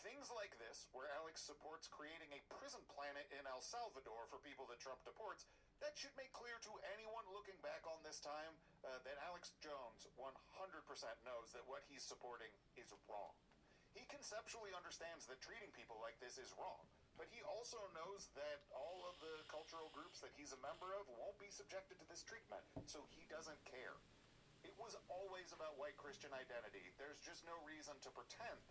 Things like this, where Alex supports creating a prison planet in El Salvador for people that Trump deports, that should make clear to anyone looking back on this time that Alex Jones 100% knows that what he's supporting is wrong. He conceptually understands that treating people like this is wrong, but he also knows that all of the cultural groups that he's a member of won't be subjected to this treatment, so he doesn't care. It was always about white Christian identity. There's just no reason to pretend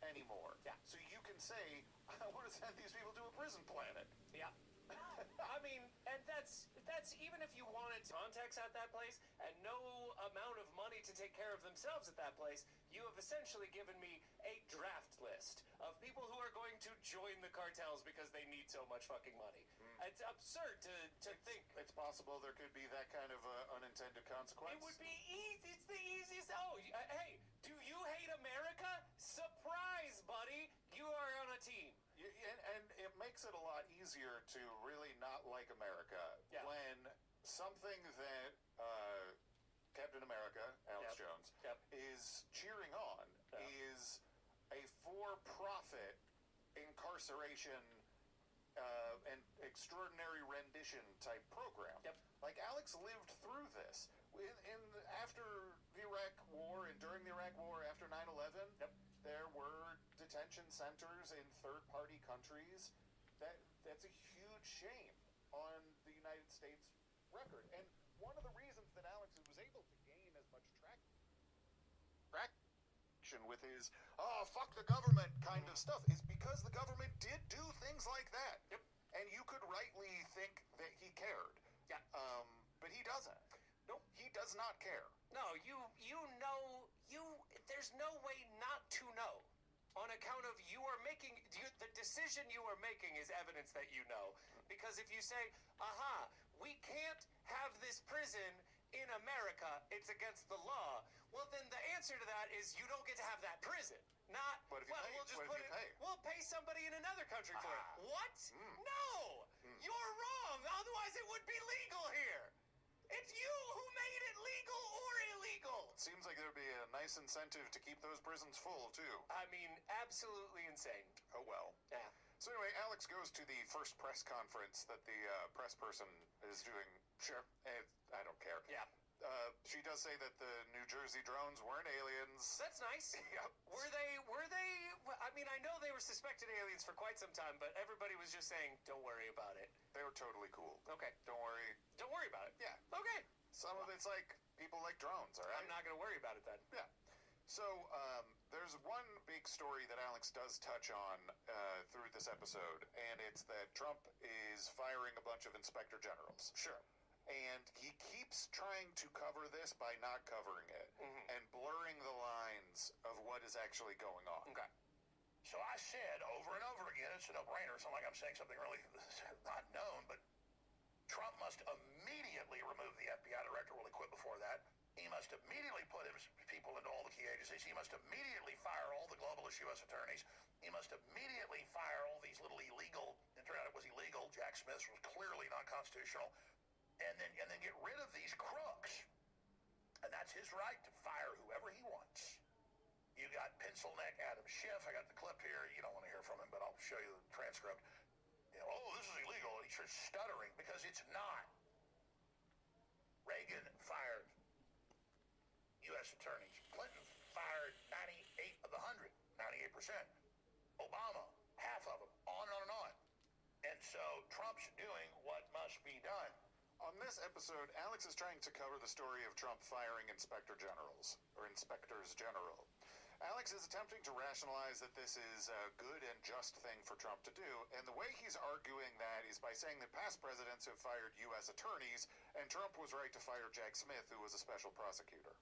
anymore. Yeah. So you can say, I want to send these people to a prison planet. Yeah. I mean, and that's even if you wanted contacts at that place and no amount of money to take care of themselves at that place, you have essentially given me a draft list of people who are going to join the cartels because they need so much fucking money. It's absurd to think. It's possible there could be that kind of unintended consequence. It would be easy. It's the easiest. Oh, hey, do you hate America? Surprise, buddy. You are on a team. And it makes it a lot easier to really not like America when something that Captain America, Alex Jones, is cheering on is a for-profit incarceration and extraordinary rendition type program. Like, Alex lived through this. After the Iraq War and during the Iraq War, after 9/11, there were detention centers in third-party countries. That's a huge shame on the United States record. And one of the reasons that Alex was able to gain as much traction with his fuck the government kind of stuff is because the government did do things like that. And you could rightly think that he cared. But he doesn't. Nope, he does not care. No, you know, there's no way not to know. On account of the decision you are making is evidence that you know. Because if you say, we can't have this prison in America, it's against the law. Well, then the answer to that is you don't get to have that prison. Not, What if you pay? we'll just What if put you it, pay? we'll pay somebody in another country for it. What? No! You're wrong. Otherwise it would be legal here. It's you who made it legal or illegal. Seems like there'd be a nice incentive to keep those prisons full, too. I mean, absolutely insane. Oh, well. Yeah. So anyway, Alex goes to the first press conference that the press person is doing. Sure. I don't care. Yeah. She does say that the New Jersey drones weren't aliens. That's nice. Yep. Were they, I mean, I know they were suspected aliens for quite some time, but everybody was just saying, don't worry about it. They were totally cool. Okay. Don't worry. Don't worry about it. Yeah. Okay. Some of it's like people like drones, all right? I'm not going to worry about it then. Yeah. So, there's one big story that Alex does touch on through this episode, and it's that Trump is firing a bunch of inspector generals. Sure. And he keeps trying to cover this by not covering it and blurring the lines of what is actually going on. Okay. So I said over and over again, it's a no-brainer. It's not like I'm saying something really not known, but Trump must immediately remove the FBI director. Well, he quit before that. He must immediately put his people into all the key agencies. He must immediately fire all the globalist U.S. attorneys. He must immediately fire all these little illegal, it turned out it was illegal, Jack Smith was clearly not constitutional, and then get rid of these crooks. And that's his right to fire whoever he wants. You got pencil neck Adam Schiff. I got the clip here. You don't want to hear from him, but I'll show you the transcript. You know, oh, this is illegal. And he's just stuttering because it's not. Reagan fired U.S. attorneys. Clinton fired 98 of the 100, 98%. Obama, half of them, on and on and on. And so Trump's doing what must be done. On this episode, Alex is trying to cover the story of Trump firing inspector generals, or inspectors general. Alex is attempting to rationalize that this is a good and just thing for Trump to do, and the way he's arguing that is by saying that past presidents have fired U.S. attorneys, and Trump was right to fire Jack Smith, who was a special prosecutor.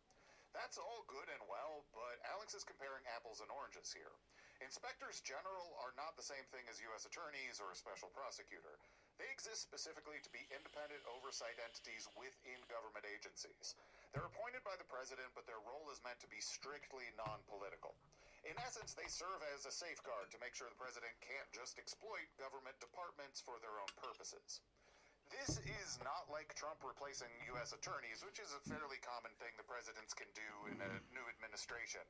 That's all good and well, but Alex is comparing apples and oranges here. Inspectors general are not the same thing as U.S. attorneys or a special prosecutor. They exist specifically to be independent oversight entities within government agencies. They're appointed by the president, but their role is meant to be strictly non-political. In essence, they serve as a safeguard to make sure the president can't just exploit government departments for their own purposes. This is not like Trump replacing U.S. attorneys, which is a fairly common thing the presidents can do in a new administration.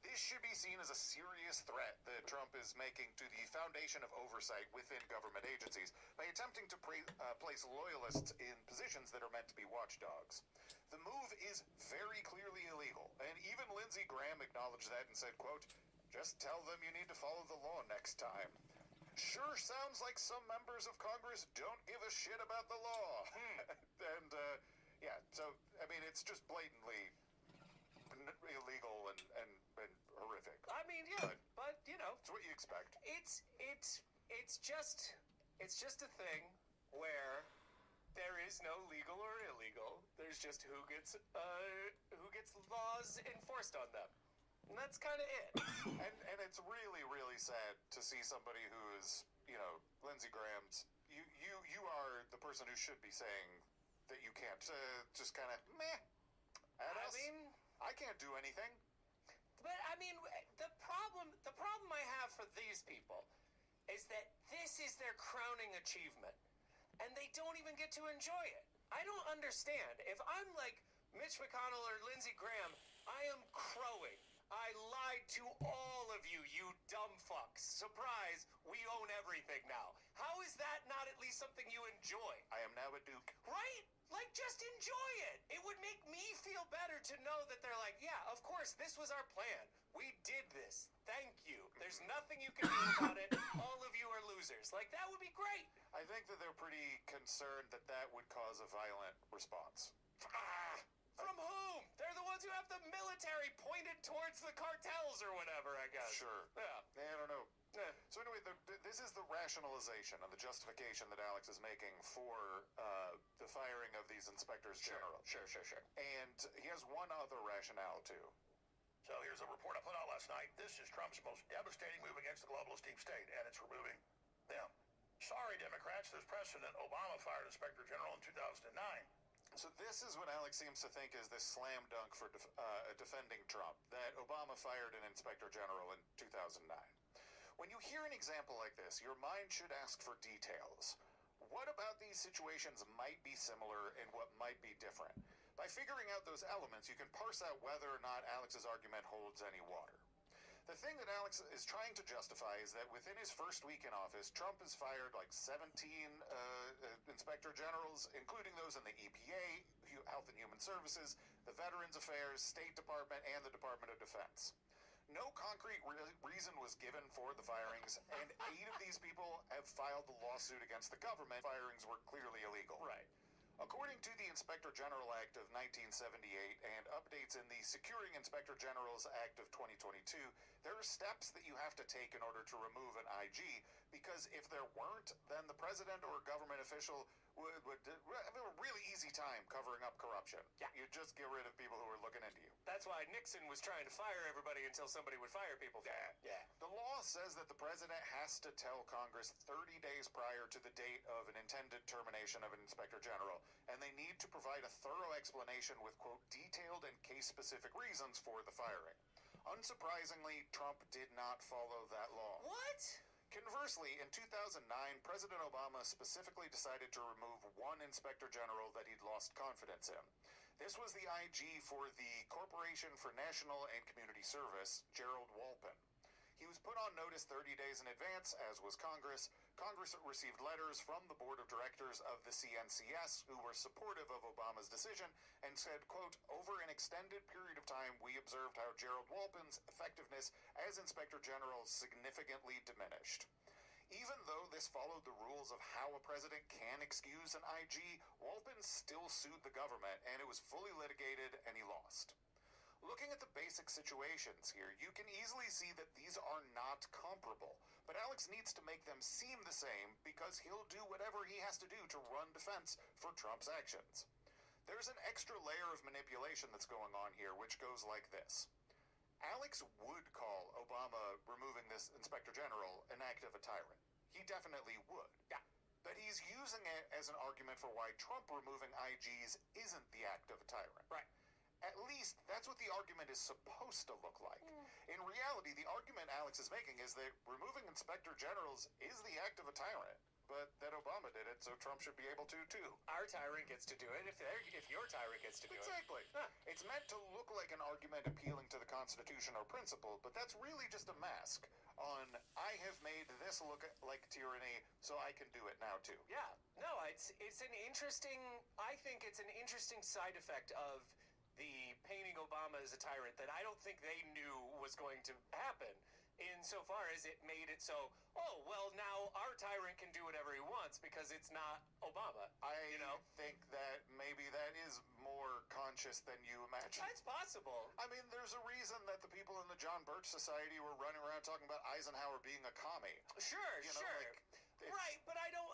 This should be seen as a serious threat that Trump is making to the foundation of oversight within government agencies by attempting to place loyalists in positions that are meant to be watchdogs. The move is very clearly illegal, and even Lindsey Graham acknowledged that and said, quote, "Just tell them you need to follow the law next time." Sure sounds like some members of Congress don't give a shit about the law. And, yeah, so, I mean, it's just blatantly illegal and horrific. I mean, yeah, but you know, it's what you expect. It's just a thing where there is no legal or illegal. There's just who gets laws enforced on them, and that's kind of it. And it's really, really sad to see somebody who is, you know, Lindsey Graham's. You are the person who should be saying that you can't just kind of meh. I mean, I can't do anything. But I mean, the problem I have for these people is that this is their crowning achievement, and they don't even get to enjoy it. I don't understand. If I'm like Mitch McConnell or Lindsey Graham, I am crowing. I lied to all of you, you dumb fucks. Surprise, we own everything now. How is that not at least something you enjoy? I am now a duke. Right? Like, just enjoy it. It would make me feel better to know that they're like, yeah, of course, this was our plan. We did this. Thank you. There's nothing you can do about it. All of you are losers. Like, that would be great. I think that they're pretty concerned that that would cause a violent response. From whom? They're the ones who have the military pointed towards the cartels or whatever, I guess. Sure. Yeah. I don't know. Yeah. So anyway, this is the rationalization and the justification that Alex is making for the firing of these inspectors general. Sure. And he has one other rationale, too. So here's a report I put out last night. This is Trump's most devastating move against the globalist deep state, and it's removing them. Sorry, Democrats, there's precedent. Obama fired Inspector General in 2009. So this is what Alex seems to think is this slam dunk for defending Trump, that Obama fired an inspector general in 2009. When you hear an example like this, your mind should ask for details. What about these situations might be similar and what might be different? By figuring out those elements, you can parse out whether or not Alex's argument holds any water. The thing that Alex is trying to justify is that within his first week in office, Trump has fired like 17 inspector generals, including those in the EPA, Health and Human Services, the Veterans Affairs, State Department, and the Department of Defense. No concrete reason was given for the firings, and 8 of these people have filed a lawsuit against the government. Firings were clearly illegal. Right. According to the Inspector General Act of 1978 and updates in the Securing Inspector Generals Act of 2022, there are steps that you have to take in order to remove an IG, because if there weren't, then the president or government official would have a really easy time covering up corruption. Yeah. You just get rid of people who are looking into you. That's why Nixon was trying to fire everybody until somebody would fire people. Yeah. The law says that the president has to tell Congress 30 days prior to the date of an intended termination of an inspector general, and they need to provide a thorough explanation with, quote, detailed and case-specific reasons for the firing. Unsurprisingly, Trump did not follow that law. What? Conversely, in 2009, President Obama specifically decided to remove one inspector general that he'd lost confidence in. This was the IG for the Corporation for National and Community Service, Gerald Walpin. He was put on notice 30 days in advance, as was Congress. Congress received letters from the board of directors of the CNCS who were supportive of Obama's decision and said, quote, over an extended period of time, we observed how Gerald Walpin's effectiveness as Inspector General significantly diminished. Even though this followed the rules of how a president can excuse an IG, Walpin still sued the government, and it was fully litigated, and he lost. Looking at the basic situations here, you can easily see that these are not comparable, but Alex needs to make them seem the same because he'll do whatever he has to do to run defense for Trump's actions. There's an extra layer of manipulation that's going on here, which goes like this. Alex would call Obama removing this inspector general an act of a tyrant. He definitely would. Yeah. But he's using it as an argument for why Trump removing IGs isn't the act of a tyrant. Right. At least, that's what the argument is supposed to look like. In reality, the argument Alex is making is that removing inspector generals is the act of a tyrant, but that Obama did it, so Trump should be able to, too. Our tyrant gets to do it if your tyrant gets to do Exactly. it. Huh. It's meant to look like an argument appealing to the Constitution or principle, but that's really just a mask on, I have made this look like tyranny, so I can do it now, too. Yeah. No, it's an interesting, I think it's an interesting side effect of the painting Obama as a tyrant that I don't think they knew was going to happen, insofar as it made it so, oh, well, now our tyrant can do whatever he wants because it's not Obama. I think that maybe that is more conscious than you imagine. That's possible. I mean, there's a reason that the people in the John Birch Society were running around talking about Eisenhower being a commie. Sure, You know, sure. like, Right, but I don't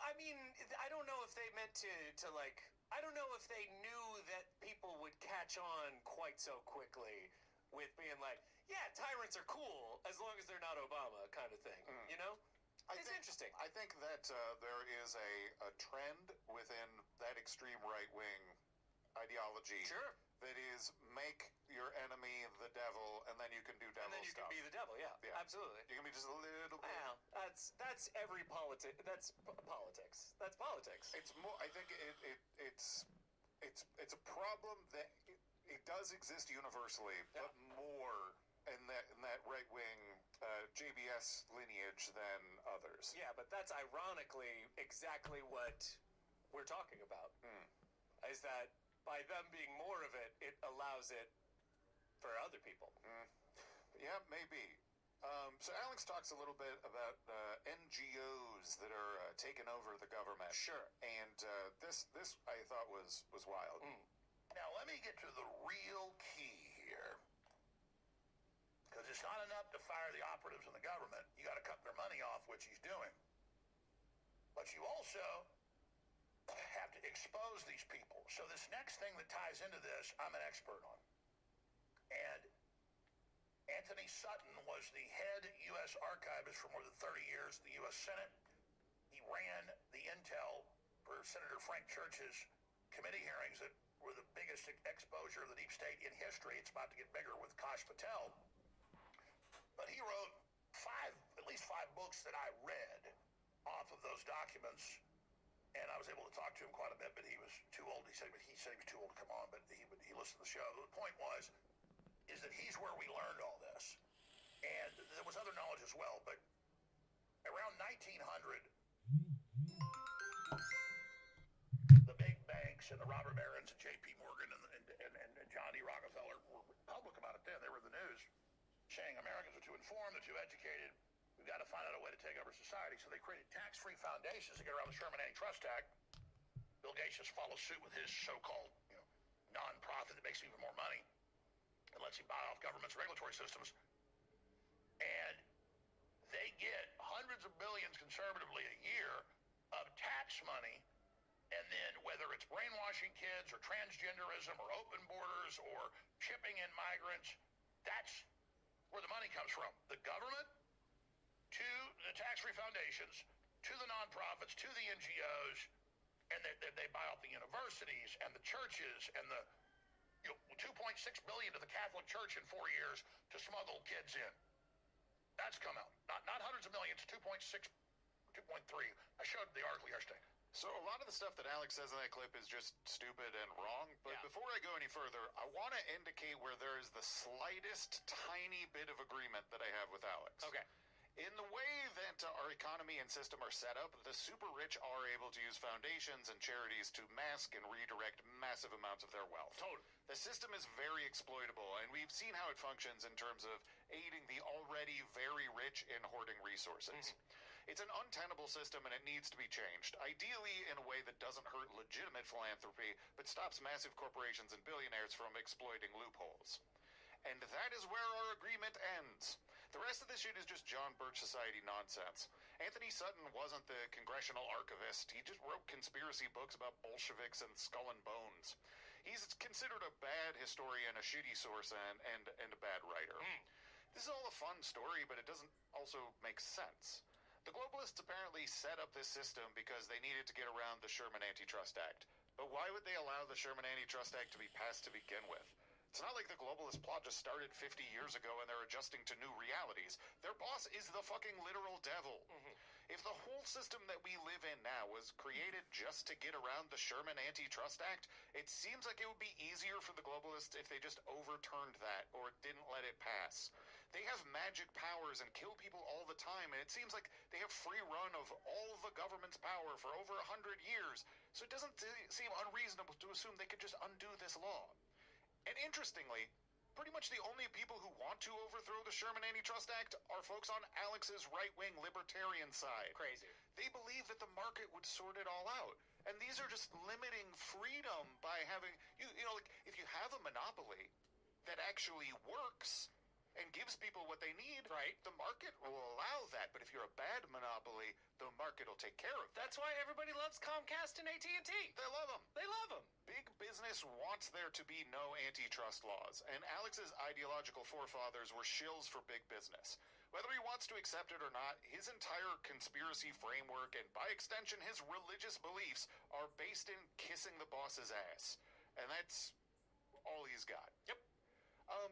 know if they meant to like, I don't know if they knew that people would catch on quite so quickly with being like, yeah, tyrants are cool as long as they're not Obama kind of thing, you know? It's interesting. I think that there is a trend within that extreme right-wing ideology Sure. that is make your enemy the devil, and then you can do devil And then you stuff. can be the devil, yeah. Yeah. Absolutely. You can be just a little bit. Well, that's every politics. That's politics. That's politics. It's more. I think it's a problem that it does exist universally, Yeah. but more in that right wing JBS lineage than others. Yeah, but that's ironically exactly what we're talking about. Is that by them being more of it, it allows it for other people. Yeah, maybe. So Alex talks a little bit about NGOs that are taking over the government. Sure. And this I thought was wild. Now, let me get to the real key here. Because it's not enough to fire the operatives in the government. You got to cut their money off, which he's doing. But you also have to expose these people. So this next thing that ties into this, I'm an expert on. And Anthony Sutton was the head U.S. archivist for more than 30 years in the U.S. Senate. He ran the intel for Senator Frank Church's committee hearings that biggest exposure of the deep state in history. It's about to get bigger with Kash Patel. But he wrote at least five books that I read off of those documents. And I was able to talk to him quite a bit, but he was too old. He said he was too old to come on, but he listened to the show. The point is that he's where we learned all this. And there was other knowledge as well, but around 1900, the big banks and the robber barons and J.P. Morgan and John D. Rockefeller were public about it then. They were in the news saying Americans are too informed, they're too educated. We've got to find out a way to take over society. So they created tax-free foundations to get around the Sherman Antitrust Act. Bill Gates just follows suit with his so-called non-profit that makes even more money and lets him buy off government's regulatory systems. And they get hundreds of billions conservatively a year of tax money. And then whether it's brainwashing kids or transgenderism or open borders or shipping in migrants, that's where the money comes from. The government to the tax-free foundations, to the nonprofits, to the NGOs, and they buy off the universities and the churches and the $2.6 billion to the Catholic Church in 4 years to smuggle kids in. That's come out. Not hundreds of millions, 2.6, 2.3. I showed the article yesterday. So a lot of the stuff that Alex says in that clip is just stupid and wrong, but before I go any further, I want to indicate where there is the slightest tiny bit of agreement that I have with Alex. Okay. In the way that our economy and system are set up, the super rich are able to use foundations and charities to mask and redirect massive amounts of their wealth. Totally. The system is very exploitable, and we've seen how it functions in terms of aiding the already very rich in hoarding resources. Mm-hmm. It's an untenable system, and it needs to be changed, ideally in a way that doesn't hurt legitimate philanthropy, but stops massive corporations and billionaires from exploiting loopholes. And that is where our agreement ends. The rest of this shit is just John Birch Society nonsense. Anthony Sutton wasn't the congressional archivist. He just wrote conspiracy books about Bolsheviks and Skull and Bones. He's considered a bad historian, a shitty source, and a bad writer. This is all a fun story, but it doesn't also make sense. The globalists apparently set up this system because they needed to get around the Sherman Antitrust Act. But why would they allow the Sherman Antitrust Act to be passed to begin with? It's not like the globalist plot just started 50 years ago and they're adjusting to new realities. Their boss is the fucking literal devil. Mm-hmm. If the whole system that we live in now was created just to get around the Sherman Antitrust Act, it seems like it would be easier for the globalists if they just overturned that or didn't let it pass. They have magic powers and kill people all the time, and it seems like they have free run of all the government's power for over 100 years, so it doesn't seem unreasonable to assume they could just undo this law. And interestingly, pretty much the only people who want to overthrow the Sherman Antitrust Act are folks on Alex's right-wing libertarian side. Crazy. They believe that the market would sort it all out. And these are just limiting freedom by having, like, if you have a monopoly that actually works and gives people what they need, right, the market will allow that. But if you're a bad monopoly, the market will take care of that. That's why everybody loves Comcast and AT&T. They love them. They love them. Big business wants there to be no antitrust laws, and Alex's ideological forefathers were shills for big business. Whether he wants to accept it or not, his entire conspiracy framework, and by extension his religious beliefs, are based in kissing the boss's ass. And that's all he's got. Yep.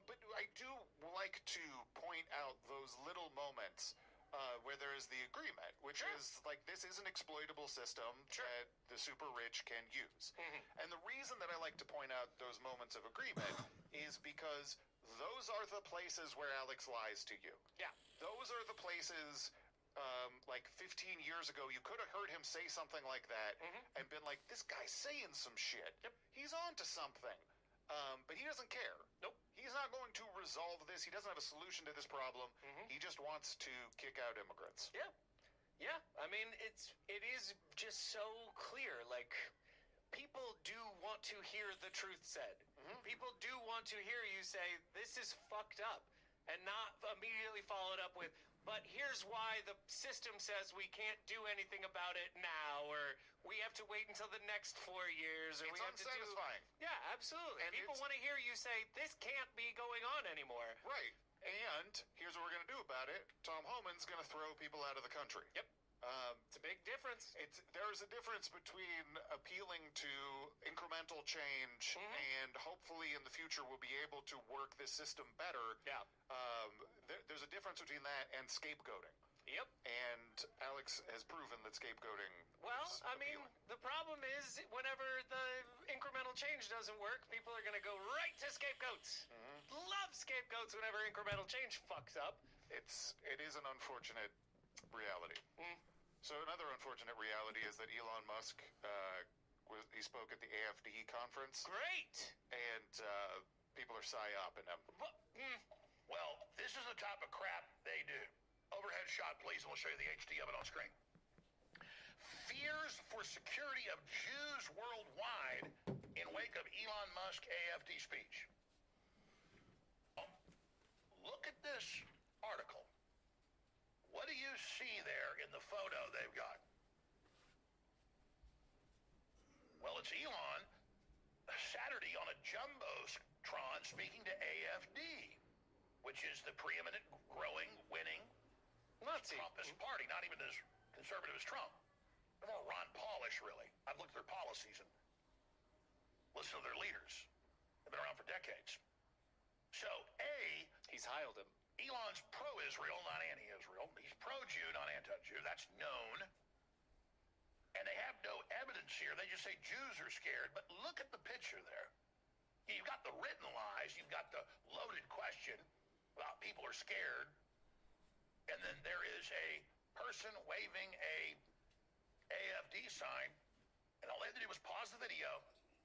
But I do like to point out those little moments where there is the agreement, which is like, this is an exploitable system that the super rich can use. Mm-hmm. And the reason that I like to point out those moments of agreement is because those are the places where Alex lies to you. Yeah. Those are the places, like 15 years ago, you could have heard him say something like that and been like, this guy's saying some shit. Yep. He's on to something. But he doesn't care. Nope. He's not going to resolve this. He doesn't have a solution to this problem. Mm-hmm. He just wants to kick out immigrants. Yeah. Yeah. I mean, it is just so clear. Like, people do want to hear the truth said. Mm-hmm. People do want to hear you say, this is fucked up, and not immediately follow it up with, but here's why the system says we can't do anything about it now, or we have to wait until the next 4 years, or it's we have to do... unsatisfying. Yeah, absolutely. And people want to hear you say, this can't be going on anymore. Right. And here's what we're going to do about it. Tom Homan's going to throw people out of the country. Yep. It's a big difference. There's a difference between appealing to incremental change and hopefully in the future we'll be able to work this system better. Yeah. There's a difference between that and scapegoating. Yep. And Alex has proven that scapegoating. Well, is I mean, appealing. the problem is whenever the incremental change doesn't work, people are going to go right to scapegoats. Love scapegoats whenever incremental change fucks up. It is an unfortunate reality. So another unfortunate reality is that Elon Musk he spoke at the AFD conference. Great. And people are psyoping him. Well, this is the type of crap they do. Overhead shot, please, and we'll show you the HD of it on screen. Fears for security of Jews worldwide in wake of Elon Musk AFD speech. Look at this article. What do you see there in the photo they've got? Well, it's Elon Saturday on a Jumbotron speaking to AFD, which is the preeminent, growing, winning Nazi. Trumpist party, not even as conservative as Trump. They're more Ron Paulish, really. I've looked at their policies and listened to their leaders. They've been around for decades. So, He's heiled him. Elon's pro-Israel, not anti-Israel. He's pro-Jew, not anti-Jew. That's known. And they have no evidence here. They just say Jews are scared. But look at the picture there. You've got the written lies. You've got the loaded question about people are scared. And then there is a person waving a AFD sign. And all they had to do was pause the video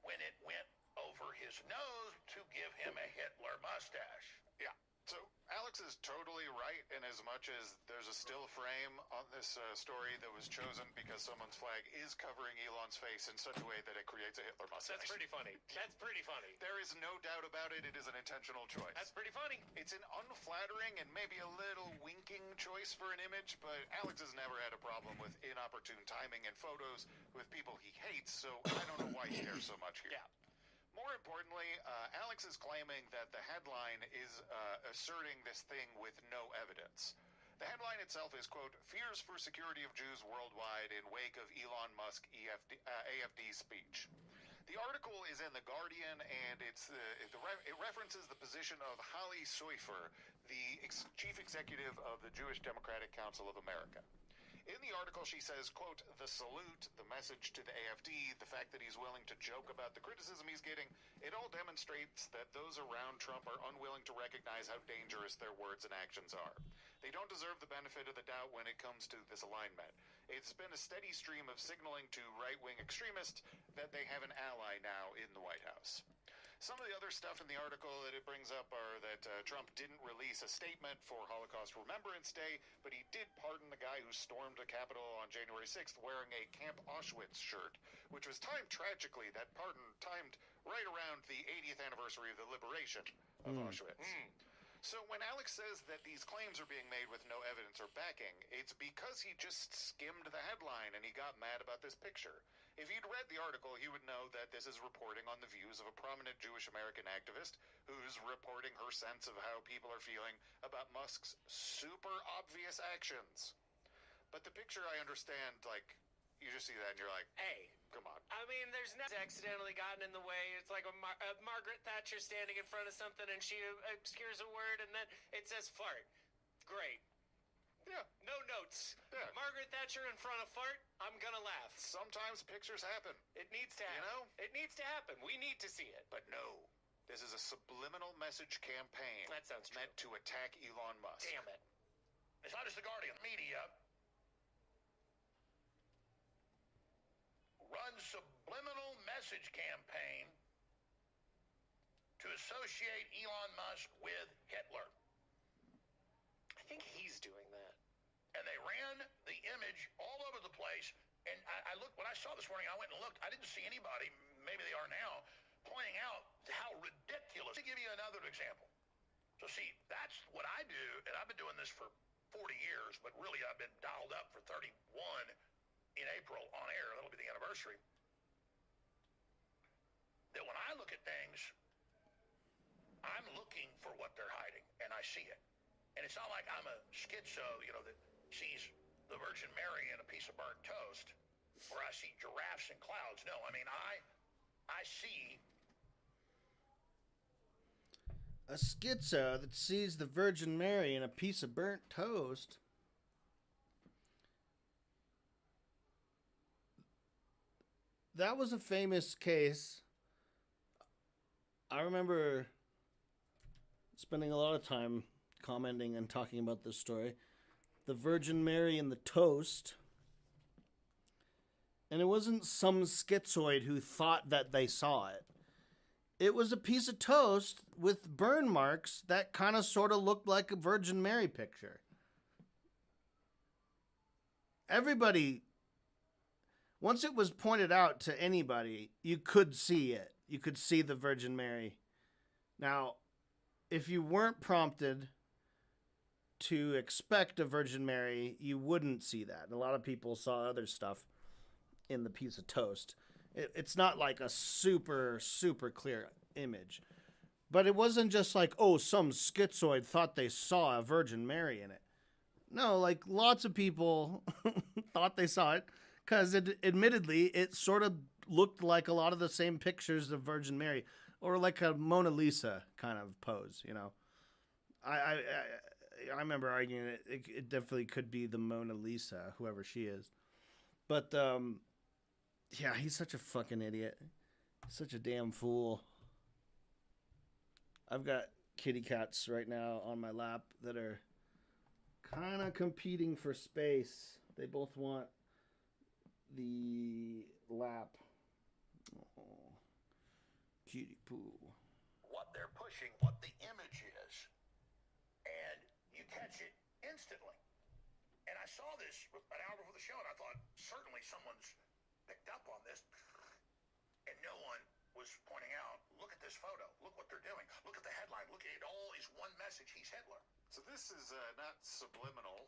when it went over his nose to give him a Hitler mustache. Yeah. So Alex is totally right in as much as there's a still frame on this story that was chosen because someone's flag is covering Elon's face in such a way that it creates a Hitler mustache. That's pretty funny. That's pretty funny. There is no doubt about it. It is an intentional choice. That's pretty funny. It's an unflattering and maybe a little winking choice for an image, but Alex has never had a problem with inopportune timing in photos with people he hates, so I don't know why he cares so much here. Yeah. More importantly, Alex is claiming that the headline is asserting this thing with no evidence. The headline itself is, quote, "Fears for Security of Jews Worldwide in Wake of Elon Musk AFD Speech." The article is in The Guardian, and it references the position of Holly Soifer, the chief executive of the Jewish Democratic Council of America. In the article, she says, quote, "The salute, the message to the AFD, the fact that he's willing to joke about the criticism he's getting, it all demonstrates that those around Trump are unwilling to recognize how dangerous their words and actions are. They don't deserve the benefit of the doubt when it comes to this alignment. It's been a steady stream of signaling to right-wing extremists that they have an ally now in the White House." Some of the other stuff in the article that it brings up are that Trump didn't release a statement for Holocaust Remembrance Day, but he did pardon the guy who stormed the Capitol on January 6th wearing a Camp Auschwitz shirt, which was timed tragically. That pardon timed right around the 80th anniversary of the liberation of Auschwitz. So when Alex says that these claims are being made with no evidence or backing, it's because he just skimmed the headline and he got mad about this picture. If he'd read the article, he would know that this is reporting on the views of a prominent Jewish American activist who's reporting her sense of how people are feeling about Musk's super obvious actions. But the picture, I understand, like, you just see that and you're like, Hey. Come on. I mean, there's nothing accidentally gotten in the way. It's like a Margaret Thatcher standing in front of something and she obscures a word and then it says fart. Great. Yeah. No notes. Yeah. Margaret Thatcher in front of fart, I'm gonna laugh. Sometimes pictures happen. It needs to happen. You know? It needs to happen. We need to see it. But no. This is a subliminal message campaign. That sounds true. Meant to attack Elon Musk. Damn it. It's not just the Guardian. Media runs subliminal message campaign to associate Elon Musk with Hitler. I think he's doing that. And they ran the image all over the place. And I looked, when I saw this morning, I went and looked. I didn't see anybody, maybe they are now, pointing out how ridiculous. Let me give you another example. So see, that's what I do, and I've been doing this for 40 years, but really I've been dialed up for 31 in April on air. That'll be the anniversary. That when I look at things, I'm looking for what they're hiding, and I see it. And it's not like I'm a schizo, that sees the Virgin Mary in a piece of burnt toast, or I see giraffes in clouds. No, I mean, I see A schizo that sees the Virgin Mary in a piece of burnt toast. That was a famous case. I remember spending a lot of time commenting and talking about this story. The Virgin Mary and the toast. And it wasn't some schizoid who thought that they saw it. It was a piece of toast with burn marks that kind of sort of looked like a Virgin Mary picture. Everybody, once it was pointed out to anybody, you could see it. You could see the Virgin Mary. Now, if you weren't prompted to expect a Virgin Mary, you wouldn't see that. A lot of people saw other stuff in the piece of toast. It's not like a super, super clear image. But it wasn't just like, oh, some schizoid thought they saw a Virgin Mary in it. No, like lots of people thought they saw it because admittedly, it sort of looked like a lot of the same pictures of Virgin Mary or like a Mona Lisa kind of pose, you know. I remember arguing it definitely could be the Mona Lisa, whoever she is. But, yeah, he's such a fucking idiot. Such a damn fool. I've got kitty cats right now on my lap that are kind of competing for space. They both want the lap. Oh, cutie poo. what they're pushing, what the image is, and you catch it instantly. And I saw this an hour before the show, and I thought, certainly someone's picked up on this, and no one was pointing out, look at this photo, look what they're doing, look at the headline, look at it all is one message, he's Hitler. So this is not subliminal.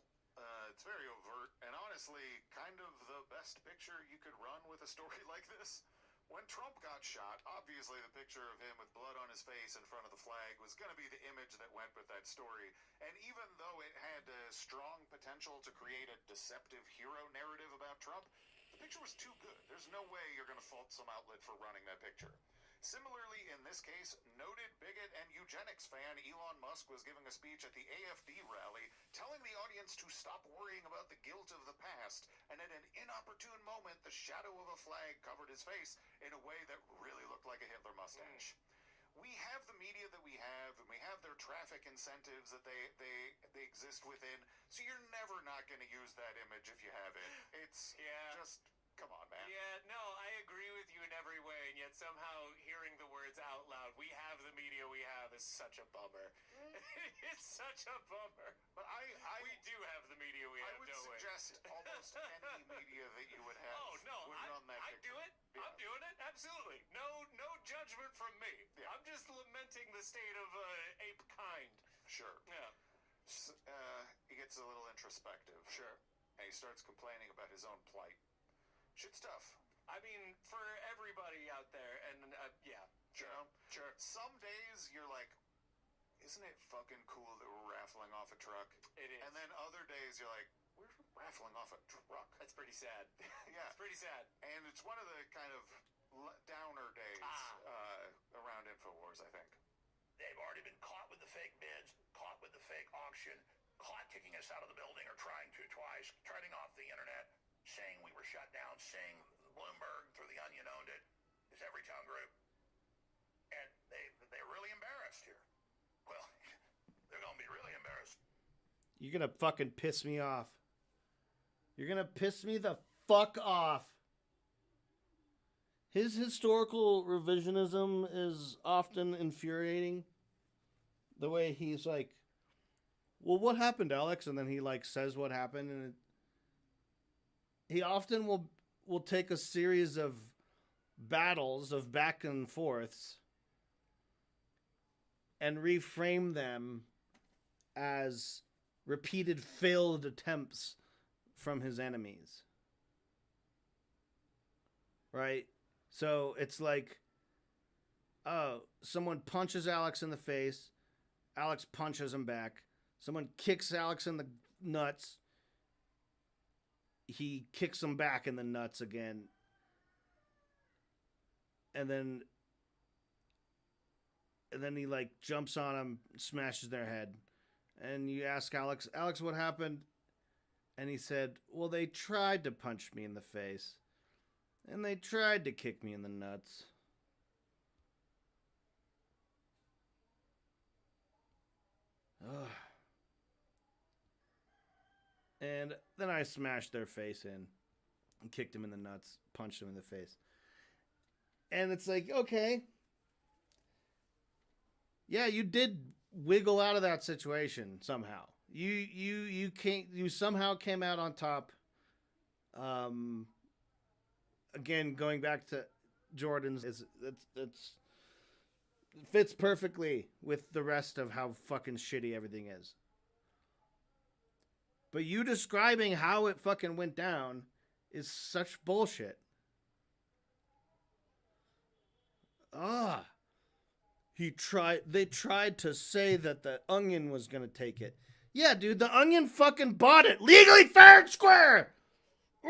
It's very overt, and honestly, kind of the best picture you could run with a story like this. When Trump got shot, obviously the picture of him with blood on his face in front of the flag was going to be the image that went with that story. And even though it had strong potential to create a deceptive hero narrative about Trump, the picture was too good. There's no way you're going to fault some outlet for running that picture. Similarly, in this case, noted bigot and eugenics fan Elon Musk was giving a speech at the AFD rally, telling the audience to stop worrying about the guilt of the past, and at an inopportune moment, the shadow of a flag covered his face in a way that really looked like a Hitler mustache. We have the media that we have, and we have their traffic incentives that they exist within, so you're never not going to use that image if you have it. It's just... Come on, man. Yeah, no, I agree with you in every way, and yet somehow hearing the words out loud, we have the media we have, is such a bummer. It's such a bummer. But we do have the media we have, don't we? I would suggest almost any media that you would have would run that picture. do it. Yeah. I'm doing it, absolutely. No judgment from me. Yeah. I'm just lamenting the state of ape kind. Sure. Yeah. So, he gets a little introspective. Sure. And he starts complaining about his own plight. Shit's tough. I mean, for everybody out there, and yeah, sure. You know? Sure. Some days you're like, isn't it fucking cool that we're raffling off a truck? It is. And then other days you're like, we're raffling off a truck. That's pretty sad. Yeah. It's pretty sad. And it's one of the kind of downer days around InfoWars, I think. They've already been caught with the fake bids, caught with the fake auction, caught kicking us out of the building or trying to twice, turning off the internet, saying we were shut down, saying Bloomberg through the Onion owned it, is Everytown Group. And they're really embarrassed here. Well, they're going to be really embarrassed. You're going to fucking piss me off. You're going to piss me the fuck off. His historical revisionism is often infuriating. The way he's like, well, what happened, Alex? And then he like says what happened, and he often will take a series of battles of back and forths and reframe them as repeated failed attempts from his enemies. Right? So it's like, oh, someone punches Alex in the face, Alex punches him back. Someone kicks Alex in the nuts, he kicks him back in the nuts again. And then he like jumps on him, smashes their head. And you ask Alex, what happened? And he said, well, they tried to punch me in the face. And they tried to kick me in the nuts. Ugh. And then I smashed their face in and kicked him in the nuts, punched him in the face. And it's like, okay. Yeah, you did wiggle out of that situation somehow. You somehow came out on top. Again, going back to Jordan's, it's fits perfectly with the rest of how fucking shitty everything is. But you describing how it fucking went down is such bullshit. They tried to say that the Onion was gonna take it. Yeah, dude, the Onion fucking bought it. Legally, fair and square! Ooh!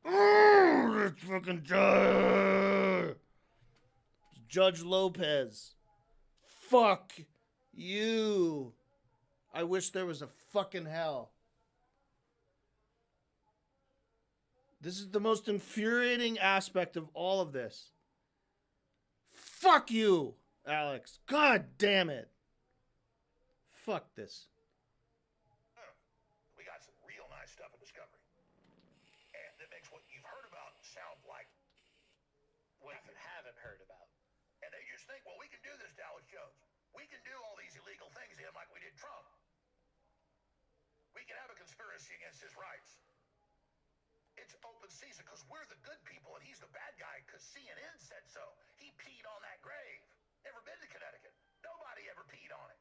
Ooh, that's fucking Judge Lopez. Fuck you. I wish there was a fucking hell. This is the most infuriating aspect of all of this. Fuck you, Alex. God damn it. Fuck this. We got some real nice stuff in Discovery. And that makes what you've heard about sound like what you haven't heard about. And they just think, well, we can do this to Alex Jones. We can do all these illegal things to him like we did Trump. We can have a conspiracy against his rights. It's open season because we're the good people and he's the bad guy because CNN said so. He peed on that grave. Never been to Connecticut. Nobody ever peed on it.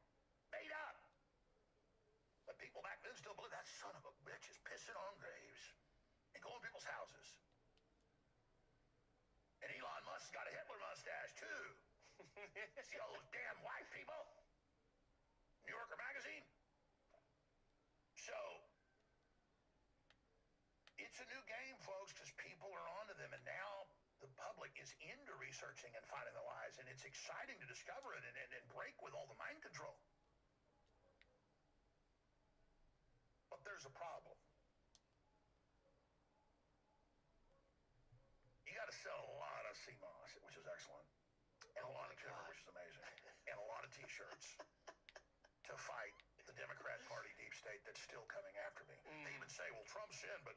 Made up. But people back then still believe that son of a bitch is pissing on graves and going to people's houses. And Elon Musk's got a Hitler mustache too. See all those damn white people? New Yorker magazine? So, it's a new game, folks, because people are onto them, and now the public is into researching and finding the lies, and it's exciting to discover it and break with all the mind control. But there's a problem. You got to sell a lot of CMOS, which is excellent, and a lot of timber, which is amazing, and a lot of T-shirts to fight the Democrat Party deep state that's still coming after me. They even say, well, Trump's in, but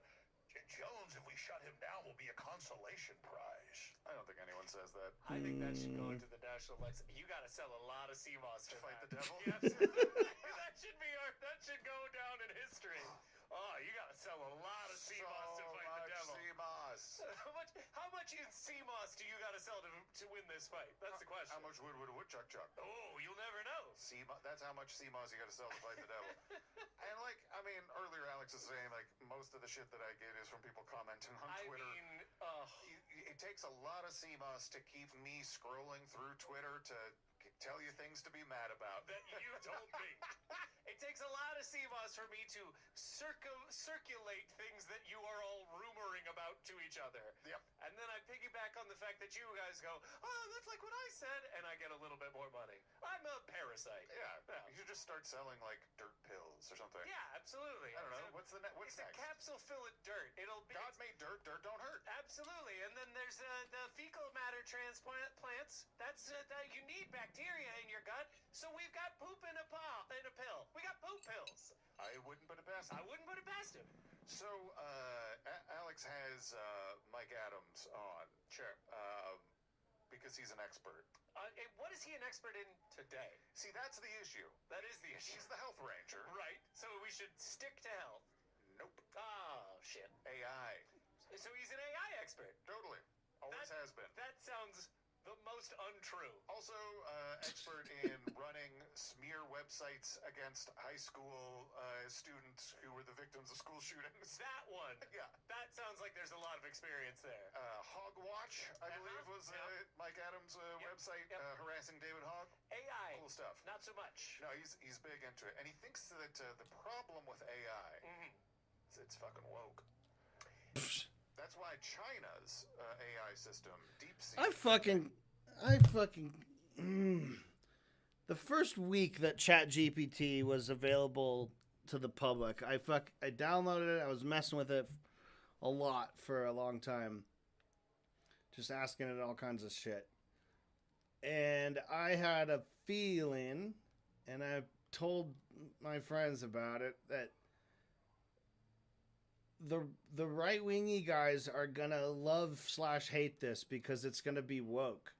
Jones, if we shut him down, will be a consolation prize. I don't think anyone says that. I think that should go into the National Lex. You got to sell a lot of CMOS to fight that. the devil. Yes, that should go down in history. Oh, you got to sell a lot of CMOS to fight the devil. CMOS. How much in CMOS do you got to sell to win this fight? That's the question. How much wood would a woodchuck chuck? Oh, you'll never know. That's how much CMOS you got to sell to fight the devil. And earlier Alex was saying most of the shit that I get is from people commenting on Twitter. It takes a lot of CMOS to keep me scrolling through Twitter to tell you things to be mad about. That you told me. It takes a lot of CMOS for me to circulate things that you are all rumoring about to each other. Yep. And then I piggyback on the fact that you guys go, oh, that's like what I said, and I get a little bit more money. I'm a parasite. Yeah. You should just start selling dirt pills or something. Yeah, absolutely. I don't know. What's next? It's a capsule full of dirt. God made dirt. Dirt don't hurt. Absolutely. And then there's the fecal matter transplant plants. That's you need bacteria in your gut. So we've got poop in a pill. We got poop pills. I wouldn't put it past him. I wouldn't put it past him. So, Alex has Mike Adams on. Sure. Because he's an expert. What is he an expert in today? See, that's the issue. That is the issue. He's the health ranger. Right. So we should stick to health. Nope. Oh, shit. AI. So he's an AI expert. Totally. Always has been. That sounds the most untrue. Also, expert in running smear websites against high school students who were the victims of school shootings. That one. Yeah. That sounds like there's a lot of experience there. Hogwatch, I believe, was Mike Adams' website harassing David Hogg. AI. Cool stuff. Not so much. No, he's big into it, and he thinks that the problem with AI is it's fucking woke. That's why China's AI system, DeepSeek. I fucking. The first week that ChatGPT was available to the public, I downloaded it. I was messing with it a lot for a long time, just asking it all kinds of shit. And I had a feeling, and I told my friends about it, that the right-wingy guys are gonna love/hate this because it's gonna be woke.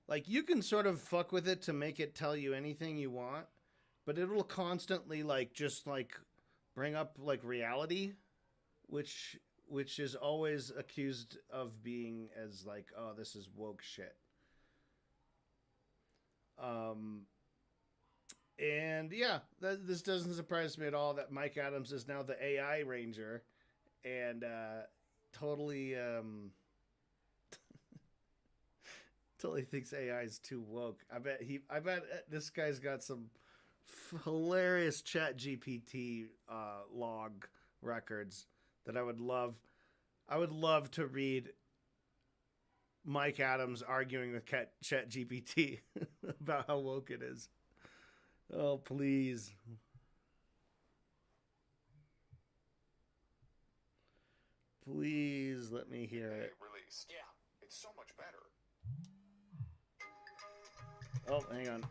Like, you can sort of fuck with it to make it tell you anything you want, but it'll constantly, like, just, like, bring up, like, reality, which is always accused of being as, like, oh, this is woke shit. And, yeah, this doesn't surprise me at all that Mike Adams is now the AI ranger, and, totally thinks AI is too woke. I bet this guy's got some hilarious ChatGPT log records that I would love to read. Mike Adams arguing with ChatGPT about how woke it is. Oh, please. Please let me hear it. Released. Yeah. It's so much better. Oh, hang on.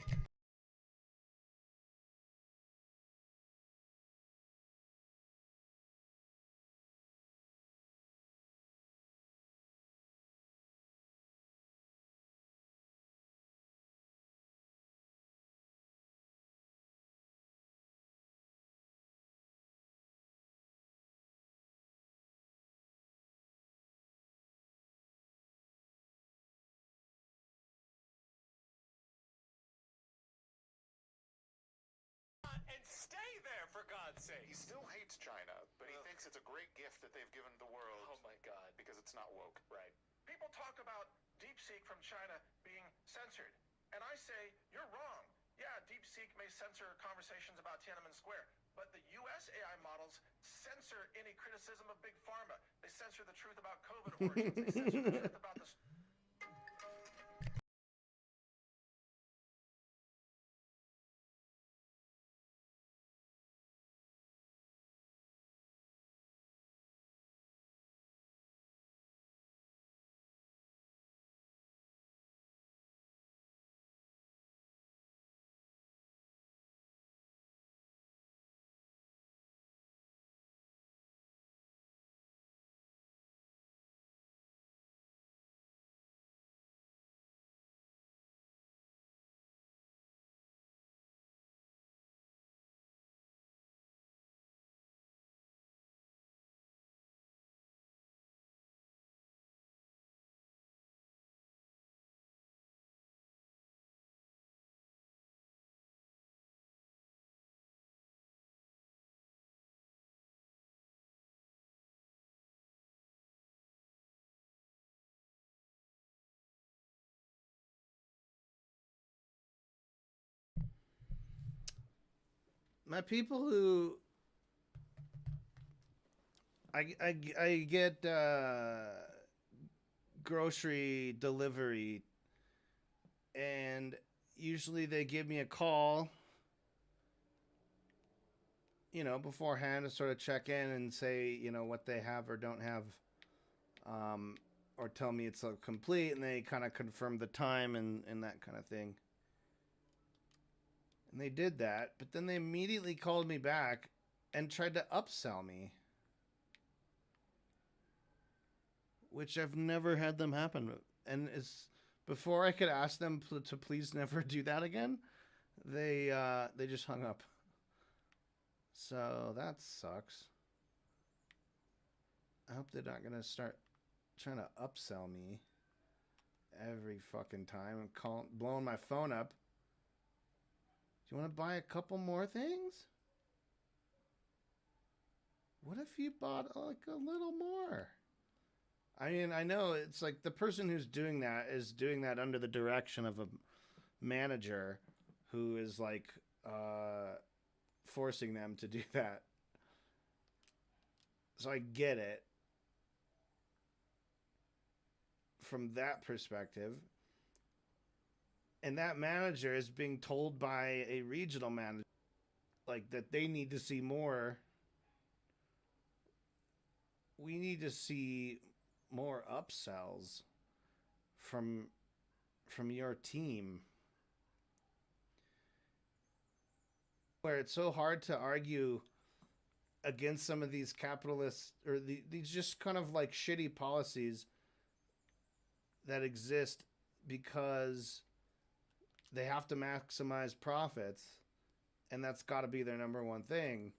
And stay there, for God's sake. He still hates China, but he thinks it's a great gift that they've given the world. Oh my God. Because it's not woke. Right. People talk about DeepSeek from China being censored. And I say, you're wrong. Yeah, DeepSeek may censor conversations about Tiananmen Square, but the U.S. AI models censor any criticism of Big Pharma. They censor the truth about COVID origins. They censor the truth about the... My people who I get grocery delivery, and usually they give me a call, beforehand to sort of check in and say, what they have or don't have, or tell me it's complete, and they kind of confirm the time and that kind of thing. And they did that, but then they immediately called me back and tried to upsell me, which I've never had them happen. And it's before I could ask them to please never do that again, they just hung up. So that sucks. I hope they're not gonna start trying to upsell me. every fucking time. I'm blowing my phone up. Do you want to buy a couple more things? What if you bought like a little more? I mean, I know it's like the person who's doing that is doing that under the direction of a manager who is like forcing them to do that. So I get it from that perspective. And that manager is being told by a regional manager like that they need to see more. We need to see more upsells from your team. Where it's so hard to argue against some of these capitalist or these just kind of like shitty policies that exist because they have to maximize profits, and that's got to be their number one thing.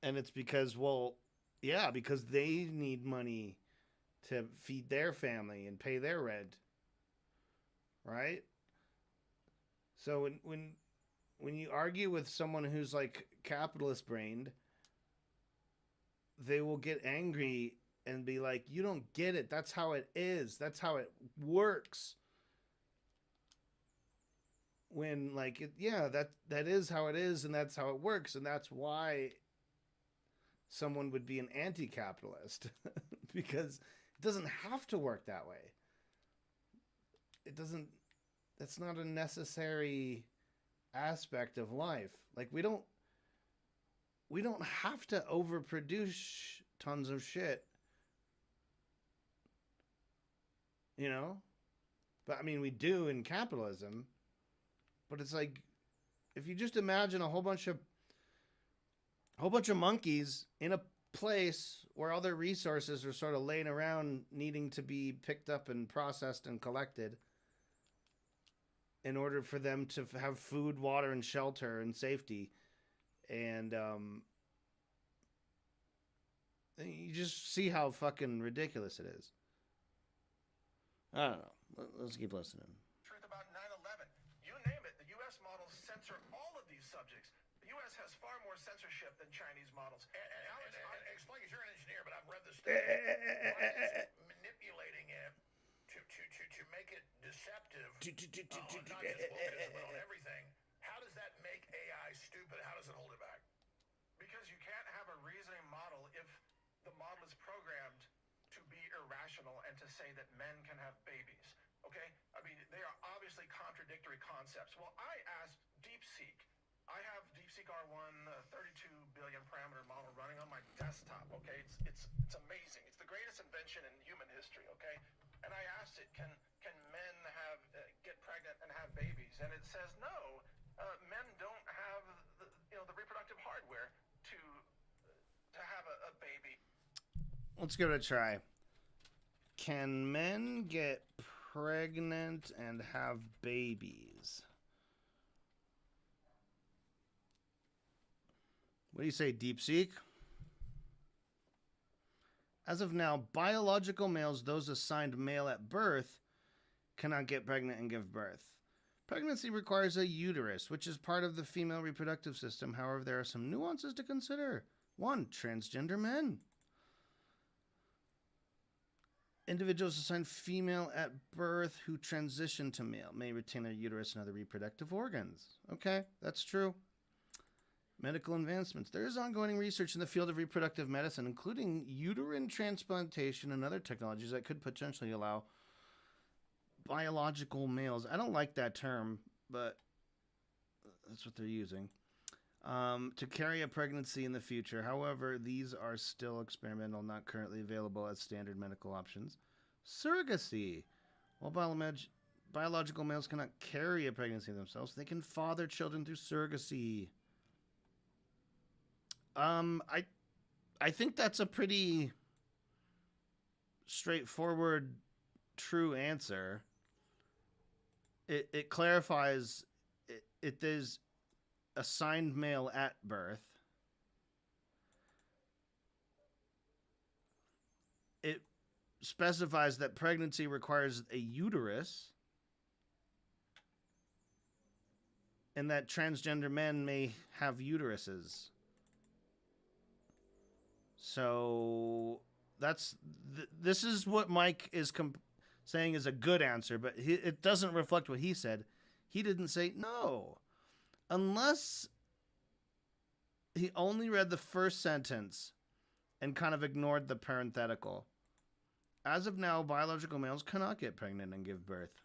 And it's because, well, yeah, because they need money to feed their family and pay their rent, right? So when you argue with someone who's like capitalist brained, they will get angry and be like, you don't get it. That's how it is. That's how it works. When like, that is how it is, and that's how it works, and that's why someone would be an anti-capitalist because it doesn't have to work that way. It doesn't. That's not a necessary aspect of life. Like we don't have to overproduce tons of shit. You know? But I mean, we do in capitalism. But it's like, if you just imagine a whole bunch of monkeys in a place where all their resources are sort of laying around needing to be picked up and processed and collected in order for them to have food, water, and shelter and safety. And you just see how fucking ridiculous it is. I don't know. Let's keep listening. Truth about 9/11. You name it, the U.S. models censor all of these subjects. The U.S. has far more censorship than Chinese models. And Alex, explain, because you're an engineer, but I've read this stuff. Why is manipulating it to make it deceptive, not just wokeism, but on everything? How does that make AI stupid? How does it hold it back? Because you can't have a reasoning model if the model is programmed to be irrational and to say that men can have babies. Okay? I mean, they are obviously contradictory concepts. Well, I asked DeepSeek. I have DeepSeek R1, 32 billion parameter model running on my desktop. Okay, it's amazing. It's the greatest invention in human history. Okay, and I asked it, can men get pregnant and have babies? And it says no. Men don't have the reproductive hardware to have a baby. Let's give it a try. Can men get pregnant and have babies? What do you say, DeepSeek? As of now, biological males, those assigned male at birth, cannot get pregnant and give birth. Pregnancy requires a uterus, which is part of the female reproductive system. However, there are some nuances to consider. 1. Transgender men. Individuals assigned female at birth who transition to male may retain their uterus and other reproductive organs. Okay, that's true. Medical advancements. There is ongoing research in the field of reproductive medicine, including uterine transplantation and other technologies that could potentially allow biological males. I don't like that term, but that's what they're using. To carry a pregnancy in the future. However, these are still experimental, not currently available as standard medical options. Surrogacy. While biological males cannot carry a pregnancy themselves, they can father children through surrogacy. I think that's a pretty straightforward, true answer. It clarifies it is assigned male at birth. It specifies that pregnancy requires a uterus and that transgender men may have uteruses. So this is what Mike is saying is a good answer, but it doesn't reflect what he said. He didn't say no. Unless he only read the first sentence and kind of ignored the parenthetical. As of now, biological males cannot get pregnant and give birth.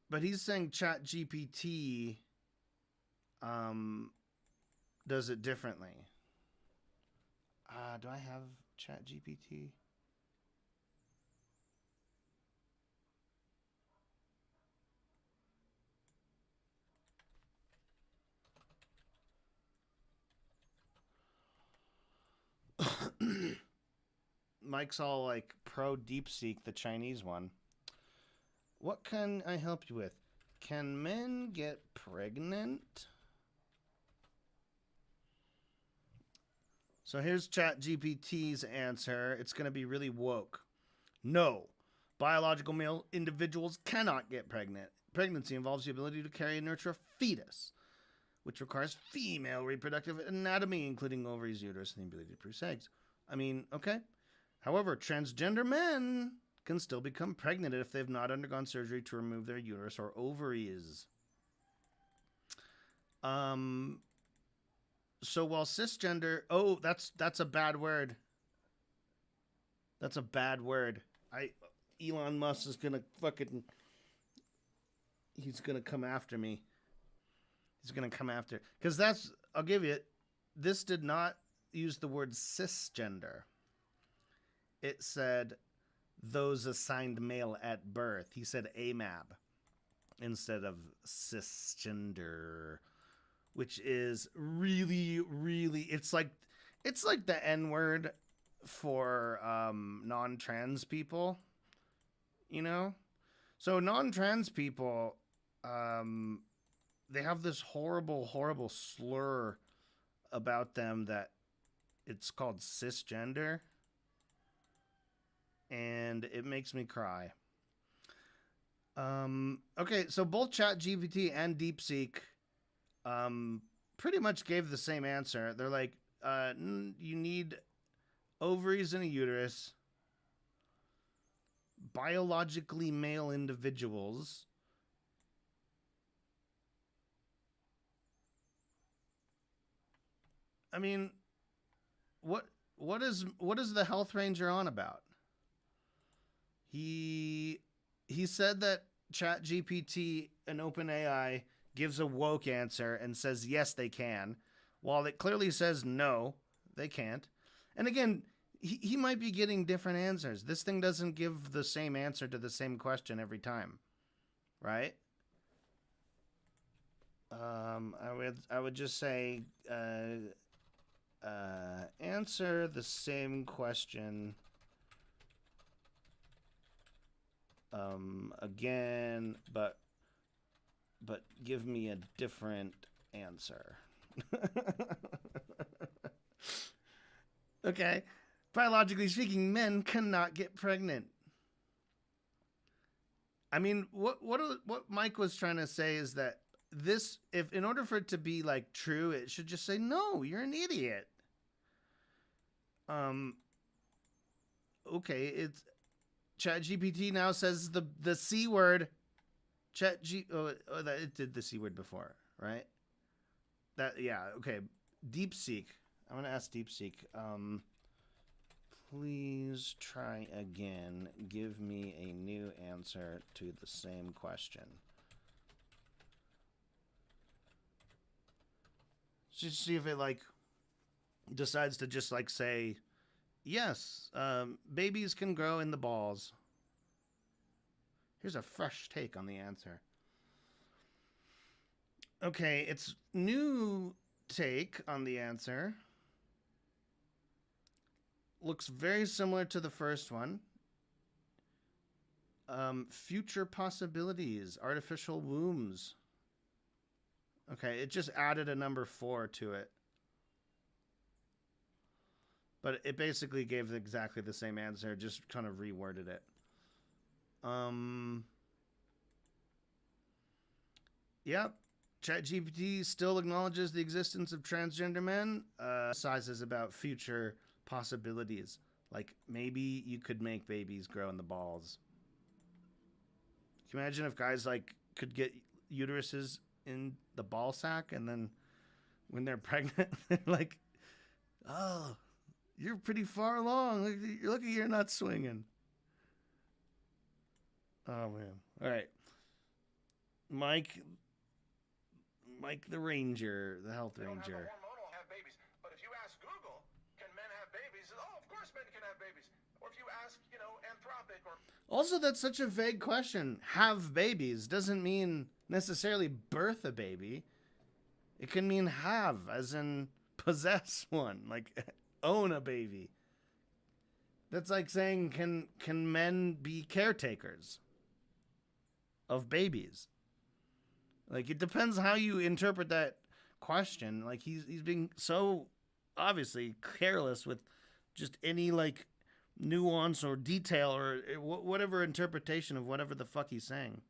But he's saying ChatGPT does it differently. Do I have ChatGPT? Mike's all like pro DeepSeek, the Chinese one. What can I help you with? Can men get pregnant? So here's ChatGPT's answer. It's going to be really woke. No. Biological male individuals cannot get pregnant. Pregnancy involves the ability to carry and nurture a fetus, which requires female reproductive anatomy, including ovaries, uterus, and the ability to produce eggs. I mean, okay. However, transgender men can still become pregnant if they've not undergone surgery to remove their uterus or ovaries. So while cisgender, that's a bad word. That's a bad word. Elon Musk is gonna he's gonna come after me. He's gonna come after, because I'll give you it. This did not use the word cisgender. It said those assigned male at birth. He said AMAB instead of cisgender, which is really, really, it's like the N-word for non-trans people, you know? So non-trans people, they have this horrible, horrible slur about them that it's called cisgender. And it makes me cry. Okay, so both ChatGPT and DeepSeek pretty much gave the same answer. They're like, you need ovaries and a uterus, biologically male individuals, I mean, what is the Health Ranger on about? He said that ChatGPT and OpenAI gives a woke answer and says yes they can, while it clearly says no, they can't. And again, he might be getting different answers. This thing doesn't give the same answer to the same question every time, right? I would just say answer the same question again, but give me a different answer. Okay. Biologically speaking, men cannot get pregnant. I mean, what Mike was trying to say is that this, if in order for it to be like true, it should just say, no, you're an idiot. Okay, it's ChatGPT now says the C word. It did the C word before, right? Okay. DeepSeek. I'm gonna ask DeepSeek. Please try again. Give me a new answer to the same question. Just see if it decides to just say, yes, babies can grow in the balls. Here's a fresh take on the answer. Okay, it's new take on the answer. Looks very similar to the first one. Future possibilities, artificial wombs. Okay, it just added a number 4 to it. But it basically gave exactly the same answer, just kind of reworded it. Yep. ChatGPT still acknowledges the existence of transgender men. Sizes about future possibilities. Like, maybe you could make babies grow in the balls. Can you imagine if guys, like, could get uteruses in the ball sack, and then when they're pregnant, they're like, oh, you're pretty far along. Look at you're not swinging. Oh, man. All right. Mike the Ranger, the health ranger. Have babies. But if you ask Google, can men have babies? Oh, of course men can have babies. Or if you ask, Anthropic or... Also, that's such a vague question. Have babies doesn't mean necessarily birth a baby. It can mean have, as in possess one, like own a baby. That's like saying, can men be caretakers of babies? Like, it depends how you interpret that question. Like, he's being so obviously careless with just any, like, nuance or detail or whatever interpretation of whatever the fuck he's saying.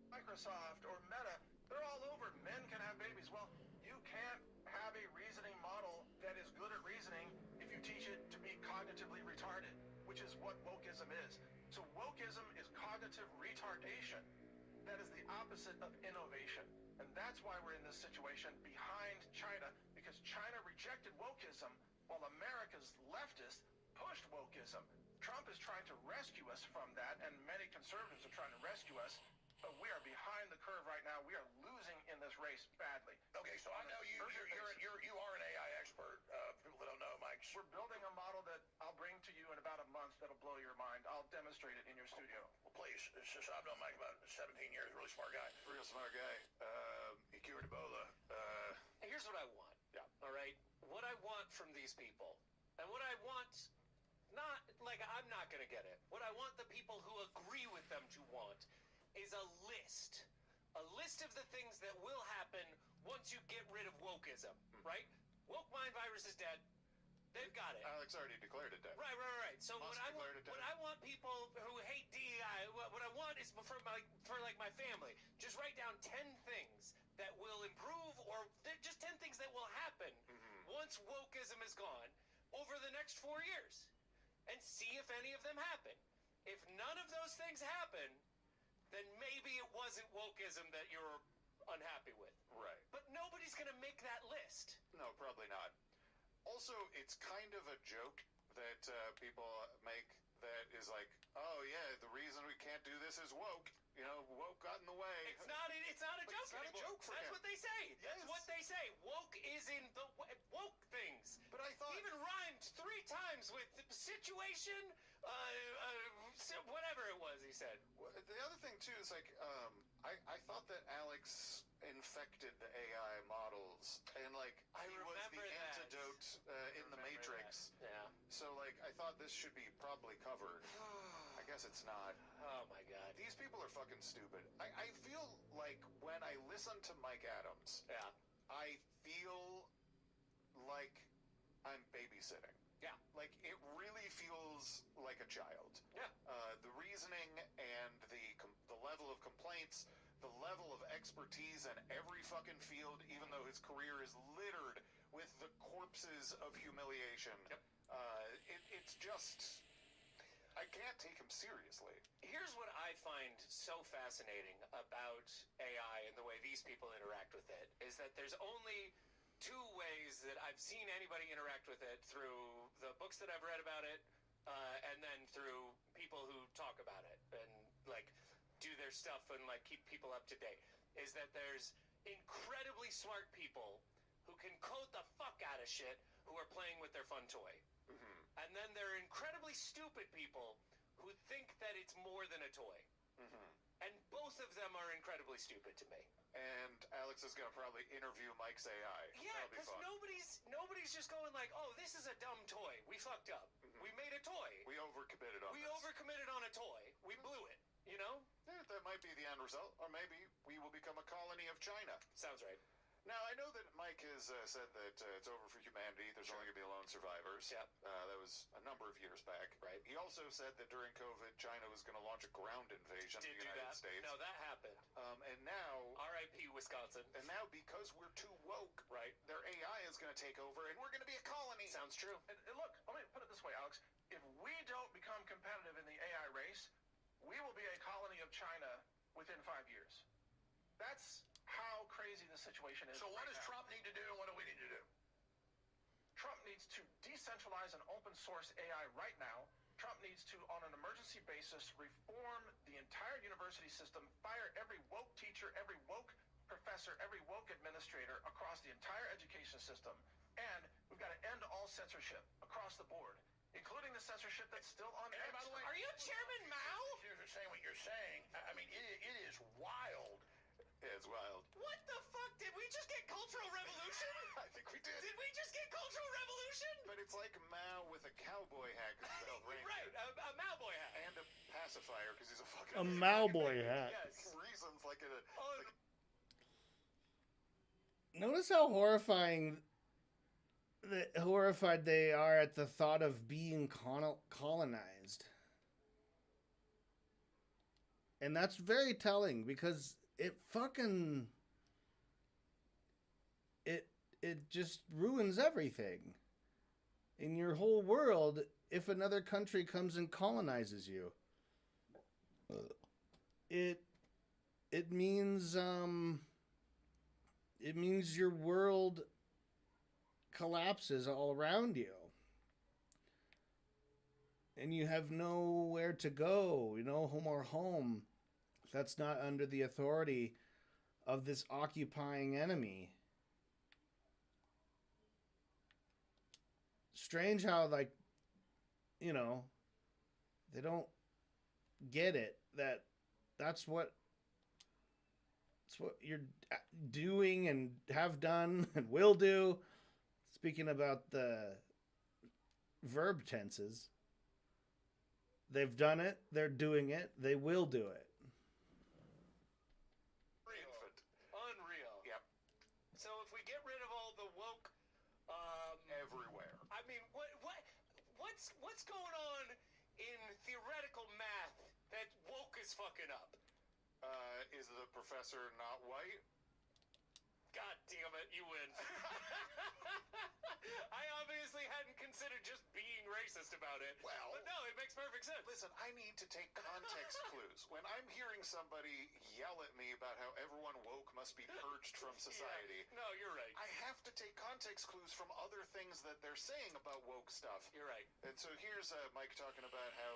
Microsoft or Meta, they're all over. Men can have babies. Well, you can't have a reasoning model that is good at reasoning if you teach it to be cognitively retarded, which is what wokeism is. So wokeism is cognitive retardation. That is the opposite of innovation. And that's why we're in this situation behind China, because China rejected wokeism while America's leftists pushed wokeism. Trump is trying to rescue us from that, and many conservatives are trying to rescue us. But we are behind the curve right now. We are losing in this race badly. Okay, so I know you are an AI expert. People that don't know, Mike. We're building a model that I'll bring to you in about a month that'll blow your mind. I'll demonstrate it in your studio. Well, please. It's just I've known Mike about 17 years. Really smart guy. Real smart guy. He cured Ebola. Here's what I want. Yeah. All right? What I want from these people, and what I want, not, like, I'm not going to get it. What I want the people who agree with them to want is a list of the things that will happen once you get rid of wokeism, right? Woke mind virus is dead. They've got it. Alex already declared it dead. Right. So what I want people who hate DEI, what I want is for my family, just write down 10 things that will improve, or just 10 things that will happen once wokeism is gone over the next 4 years, and see if any of them happen. If none of those things happen, then maybe it wasn't wokeism that you're unhappy with. Right. But nobody's going to make that list. No, probably not. Also, it's kind of a joke that people make that is like, oh yeah, the reason we can't do this is woke. Woke got in the way. It's not a joke. It's not a joke for That's him. what they say. Yes. That's what they say. Woke is in the woke things. But I thought... Even rhymed 3 times with situation, whatever it was he said. The other thing too is like, I thought that Alex infected the AI models, and like he was the antidote in the Matrix. That. Yeah. So like, I thought this should be probably covered. I guess it's not. Oh my God. These people are fucking stupid. I feel like when I listen to Mike Adams, Yeah. I feel like I'm babysitting. Yeah. Like, it really feels like a child. Yeah. The reasoning and the level of complaints, the level of expertise in every fucking field, even though his career is littered with the corpses of humiliation. Yep. It's just... I can't take him seriously. Here's what I find so fascinating about AI and the way these people interact with it, is that there's only 2 ways that I've seen anybody interact with it: through the books that I've read about it, and then through people who talk about it and like do their stuff and like keep people up to date. Is that there's incredibly smart people who can code the fuck out of shit who are playing with their fun toy. And then there are incredibly stupid people who think that it's more than a toy. And both of them are incredibly stupid to me. And Alex is going to probably interview Mike's AI. Yeah, because nobody's just going like, oh, this is a dumb toy. We fucked up. We made a toy. We overcommitted on a toy. We blew it, Yeah, that might be the end result. Or maybe we will become a colony of China. Sounds right. Now, I know that Mike has said that it's over for humanity. There's only going to be lone survivors. Yep. That was a number of years back. Right. He also said that during COVID, China was going to launch a ground invasion of Did the do United that. States. No, that happened. And now, R.I.P. Wisconsin. and now because we're too woke, Right. their AI is going to take over, and we're going to be a colony. Sounds true. And look, let me put it this way, Alex. If we don't become competitive in the AI race, we will be a colony of China within 5 years. That's how crazy the situation is. So what does Trump need to do, and what do we need to do? Trump needs to decentralize and open source AI right now. Trump needs to, on an emergency basis, reform the entire university system, fire every woke teacher, every woke professor, every woke administrator across the entire education system. And we've got to end all censorship across the board, including the censorship that's still on X. By the way, are you Chairman Mao? If you're saying what you're saying, I mean, it is wild. Yeah, it's wild. What the fuck? Did we just get cultural revolution? I think we did. Did we just get cultural revolution? But it's like Mao with a cowboy hat because he's a ranger. Right, a Malboy hat. And a pacifier because he's a fucking... A Malboy hat. Yes. Reasons like a... Oh, Notice how horrified they are at the thought of being colonized. And that's very telling because it fucking it just ruins everything in your whole world if another country comes and colonizes you. It means your world collapses all around you. And you have nowhere to go, no home or home that's not under the authority of this occupying enemy. Strange how, like, they don't get it, that's what you're doing and have done and will do. Speaking about the verb tenses, they've done it, they're doing it, they will do it. Unreal. Yep. So if we get rid of all the woke, Everywhere. I mean, what's going on in theoretical math that woke is fucking up? Is the professor not white? God damn it, you win. I obviously hadn't considered just being racist about it. Well, but no, it makes perfect sense. Listen, I need to take context clues. When I'm hearing somebody yell at me about how everyone woke must be purged from society, Yeah. No, you're right. I have to take context clues from other things that they're saying about woke stuff. You're right. And so here's Mike talking about how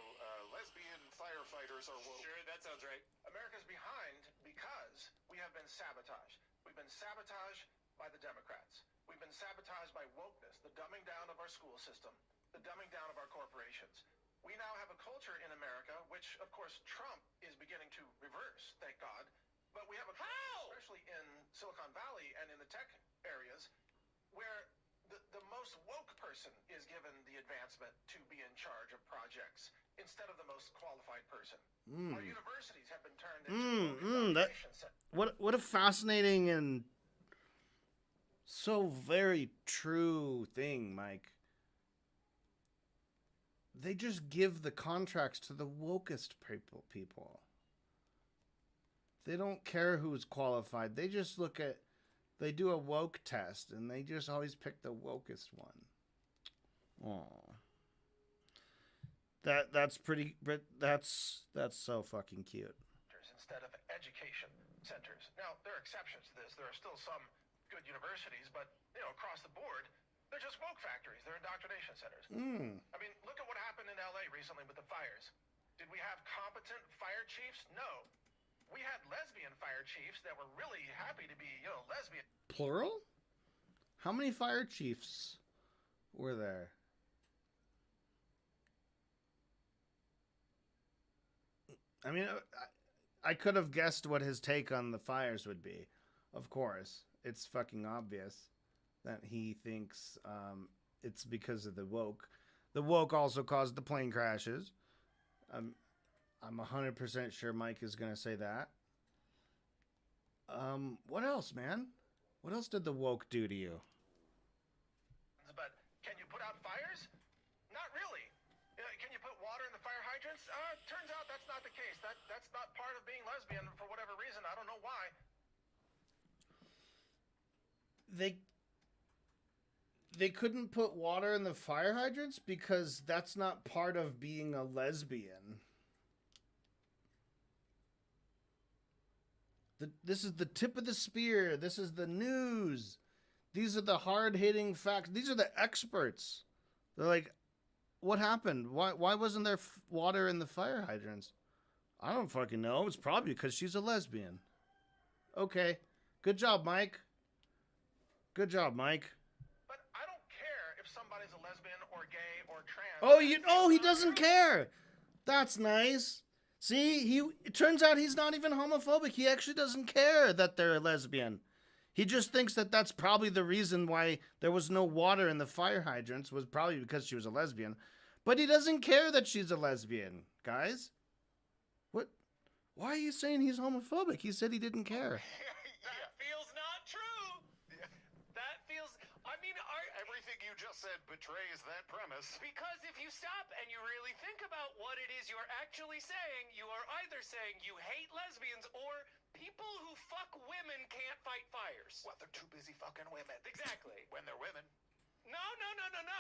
lesbian firefighters are woke. Sure, that sounds right. America's behind because we have been sabotaged. We've been sabotaged by the Democrats. We've been sabotaged by wokeness, the dumbing down of our school system, the dumbing down of our corporations. We now have a culture in America, which, of course, Trump is beginning to reverse, thank God. But we have a culture, especially in Silicon Valley and in the tech areas, where the most woke person is given the advancement to be in charge of projects instead of the most qualified person. Our universities have been turned into What a fascinating and so very true thing, Mike. They just give the contracts to the wokest people. They don't care who's qualified. They just they do a woke test and they just always pick the wokest one. Oh. That's pretty, but that's so fucking cute. Instead of education centers. Now, there are exceptions to this. There are still some good universities, but, across the board, they're just woke factories. They're indoctrination centers. I mean, look at what happened in L.A. recently with the fires. Did we have competent fire chiefs? No. We had lesbian fire chiefs that were really happy to be, lesbian. Plural? How many fire chiefs were there? I mean, I could have guessed what his take on the fires would be. Of course. It's fucking obvious that he thinks it's because of the woke. The woke also caused the plane crashes. I'm 100% sure Mike is going to say that. What else, man? What else did the woke do to you? But can you put out fires? Not really. Can you put water in the fire hydrants? Turns out that's not the case. That's not part of being lesbian for whatever reason. I don't know why. They couldn't put water in the fire hydrants because that's not part of being a lesbian. This is the tip of the spear. This is the news. These are the hard-hitting facts. These are the experts. They're like, what happened? Why wasn't there water in the fire hydrants? I don't fucking know. It's probably because she's a lesbian. Okay. Good job, Mike. Good job, Mike. But I don't care if somebody's a lesbian or gay or trans. He doesn't care. That's nice. See, it turns out he's not even homophobic. He actually doesn't care that they're a lesbian. He just thinks that that's probably the reason why there was no water in the fire hydrants was probably because she was a lesbian. But he doesn't care that she's a lesbian, guys. What? Why are you saying he's homophobic? He said he didn't care. That feels not true. That feels... I mean, everything you just said betrays that premise. Because if you stop and you really think about what it is you're actually saying, you are either saying you hate lesbians or people who fuck women can't fight fires. Well, they're too busy fucking women. Exactly. When they're women. No.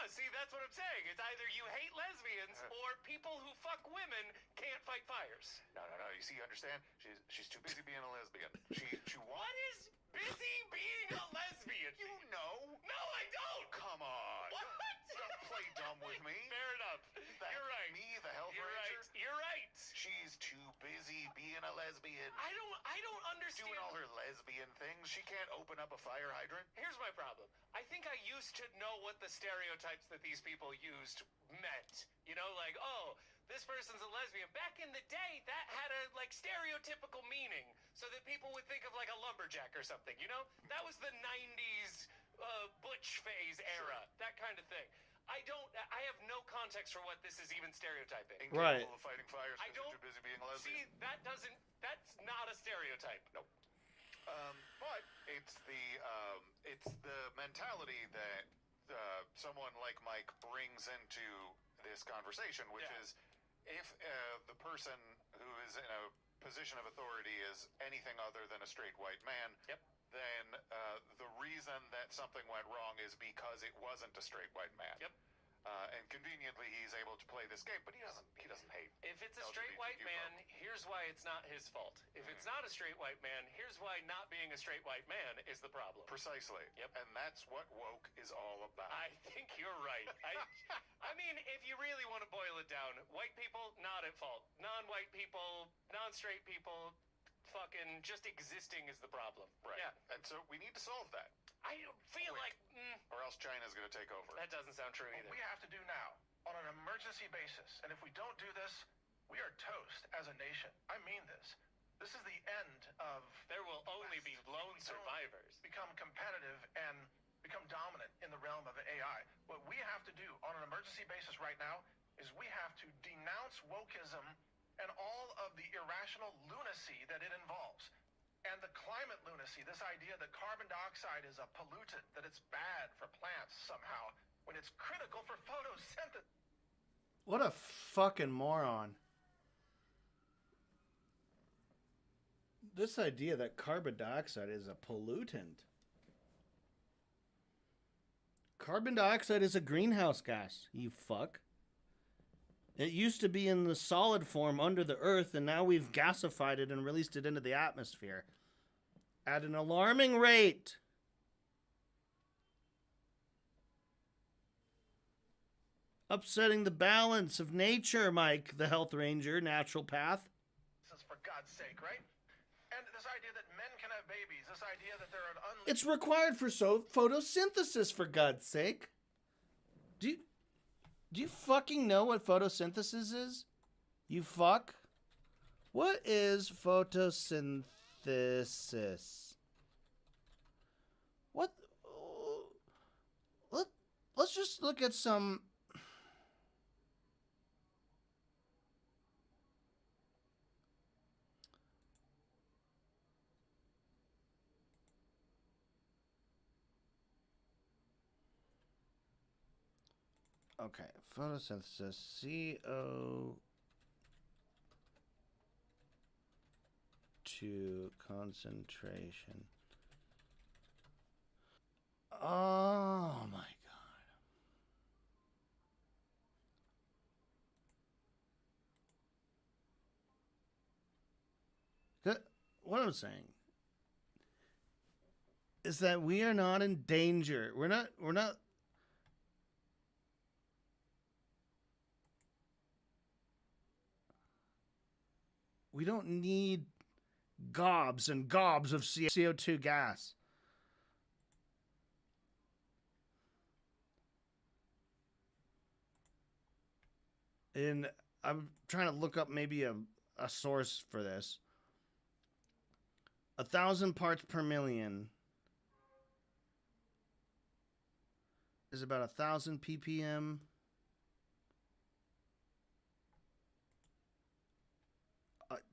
See, that's what I'm saying. It's either you hate lesbians or people who fuck women can't fight fires. No. You see, you understand? She's too busy being a lesbian. She wants... What is busy being a lesbian? You know. No, I don't. Come on. What? Don't play dumb with me. Fair enough. You're right. Me, the Health You're Ranger. right. You're right. She's too busy being a lesbian. I don't understand. Doing all her lesbian things. She can't open up a fire hydrant. Here's my problem. I think I used to know what the stereotypes that these people used meant. You know, like, oh, this person's a lesbian. Back in the day, that had a, like, stereotypical meaning so that people would think of, like, a lumberjack or something, you know? That was the 90s butch phase era, that kind of thing. I have no context for what this is even stereotyping. Right. Incapable of fighting fires because you're too busy being a lesbian. See, that's not a stereotype. Nope. But it's the mentality that someone like Mike brings into this conversation, which is if the person who is in a position of authority is anything other than a straight white man, then the reason that something went wrong is because it wasn't a straight white man. And conveniently, he's able to play this game, but he doesn't hate. If it's a straight white man, here's why it's not his fault. If it's not a straight white man, here's why not being a straight white man is the problem. Precisely. And that's what woke is all about. I think you're right. I mean, if you really want to boil it down, white people, not at fault. Non-white people, non-straight people, fucking just existing is the problem. Right. Yeah. And so we need to solve that. I feel like... Or else China's going to take over. That doesn't sound true either. What we have to do now, on an emergency basis, and if we don't do this, we are toast as a nation. I mean this. This is the end of... There will only be lone survivors. Become competitive and become dominant in the realm of AI. What we have to do on an emergency basis right now is we have to denounce wokeism and all of the irrational lunacy that it involves. And the climate lunacy, this idea that carbon dioxide is a pollutant, that it's bad for plants somehow, when it's critical for photosynthesis. What a fucking moron. This idea that carbon dioxide is a pollutant. Carbon dioxide is a greenhouse gas, you fuck. It used to be in the solid form under the earth, and now we've gasified it and released it into the atmosphere at an alarming rate. Upsetting the balance of nature, Mike, the Health Ranger, naturopath. This is for God's sake, right? And this idea that men can have babies, this idea that there are an It's required for photosynthesis, for God's sake. Do you fucking know what photosynthesis is? You fuck? What is photosynthesis? What? Let's just look at some... Okay, photosynthesis, CO2 concentration. Oh my god. What I'm saying is that we are not in danger. We're not we don't need gobs and gobs of CO2 gas. And I'm trying to look up maybe a source for this. 1,000 parts per million is about 1,000 ppm.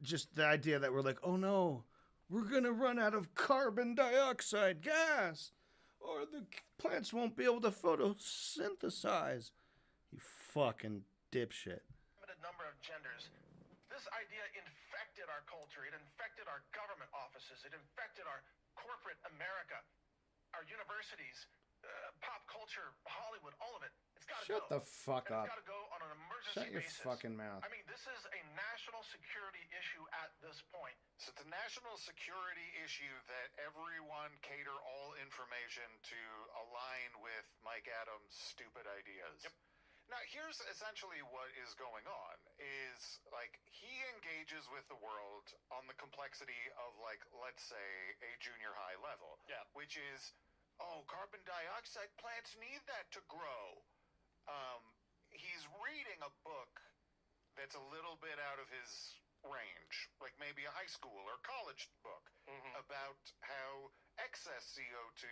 Just the idea that we're like, oh no, we're gonna run out of carbon dioxide gas, or the plants won't be able to photosynthesize. You fucking dipshit. Limited number of genders. This idea infected our culture. It infected our government offices. It infected our corporate America, our universities, pop culture, Hollywood, all of it. It's got to go. Shut the fuck up. It's got to go on an emergency Shut your basis. fucking mouth. I mean, this is a national security issue at this point. So it's a national security issue that everyone cater all information to align with Mike Adams' stupid ideas. Yep. Now, here's essentially what is going on, is, like, he engages with the world on the complexity of, like, let's say, a junior high level. Yeah. Which is, oh, carbon dioxide, plants need that to grow. He's reading a book that's a little bit out of his range, like maybe a high school or college book, about how excess CO2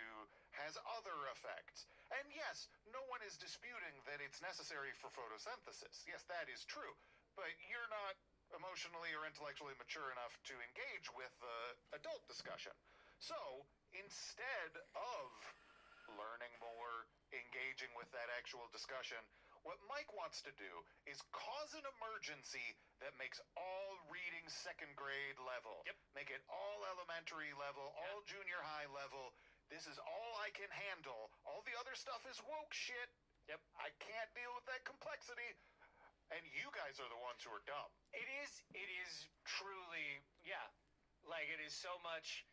has other effects. And yes, no one is disputing that it's necessary for photosynthesis. Yes, that is true. But you're not emotionally or intellectually mature enough to engage with the adult discussion. So, instead of learning more, engaging with that actual discussion, what Mike wants to do is cause an emergency that makes all reading second grade level. Yep. Make it all elementary level, all junior high level. This is all I can handle. All the other stuff is woke shit. Yep. I can't deal with that complexity. And you guys are the ones who are dumb. It is truly, yeah. Like, it is so much.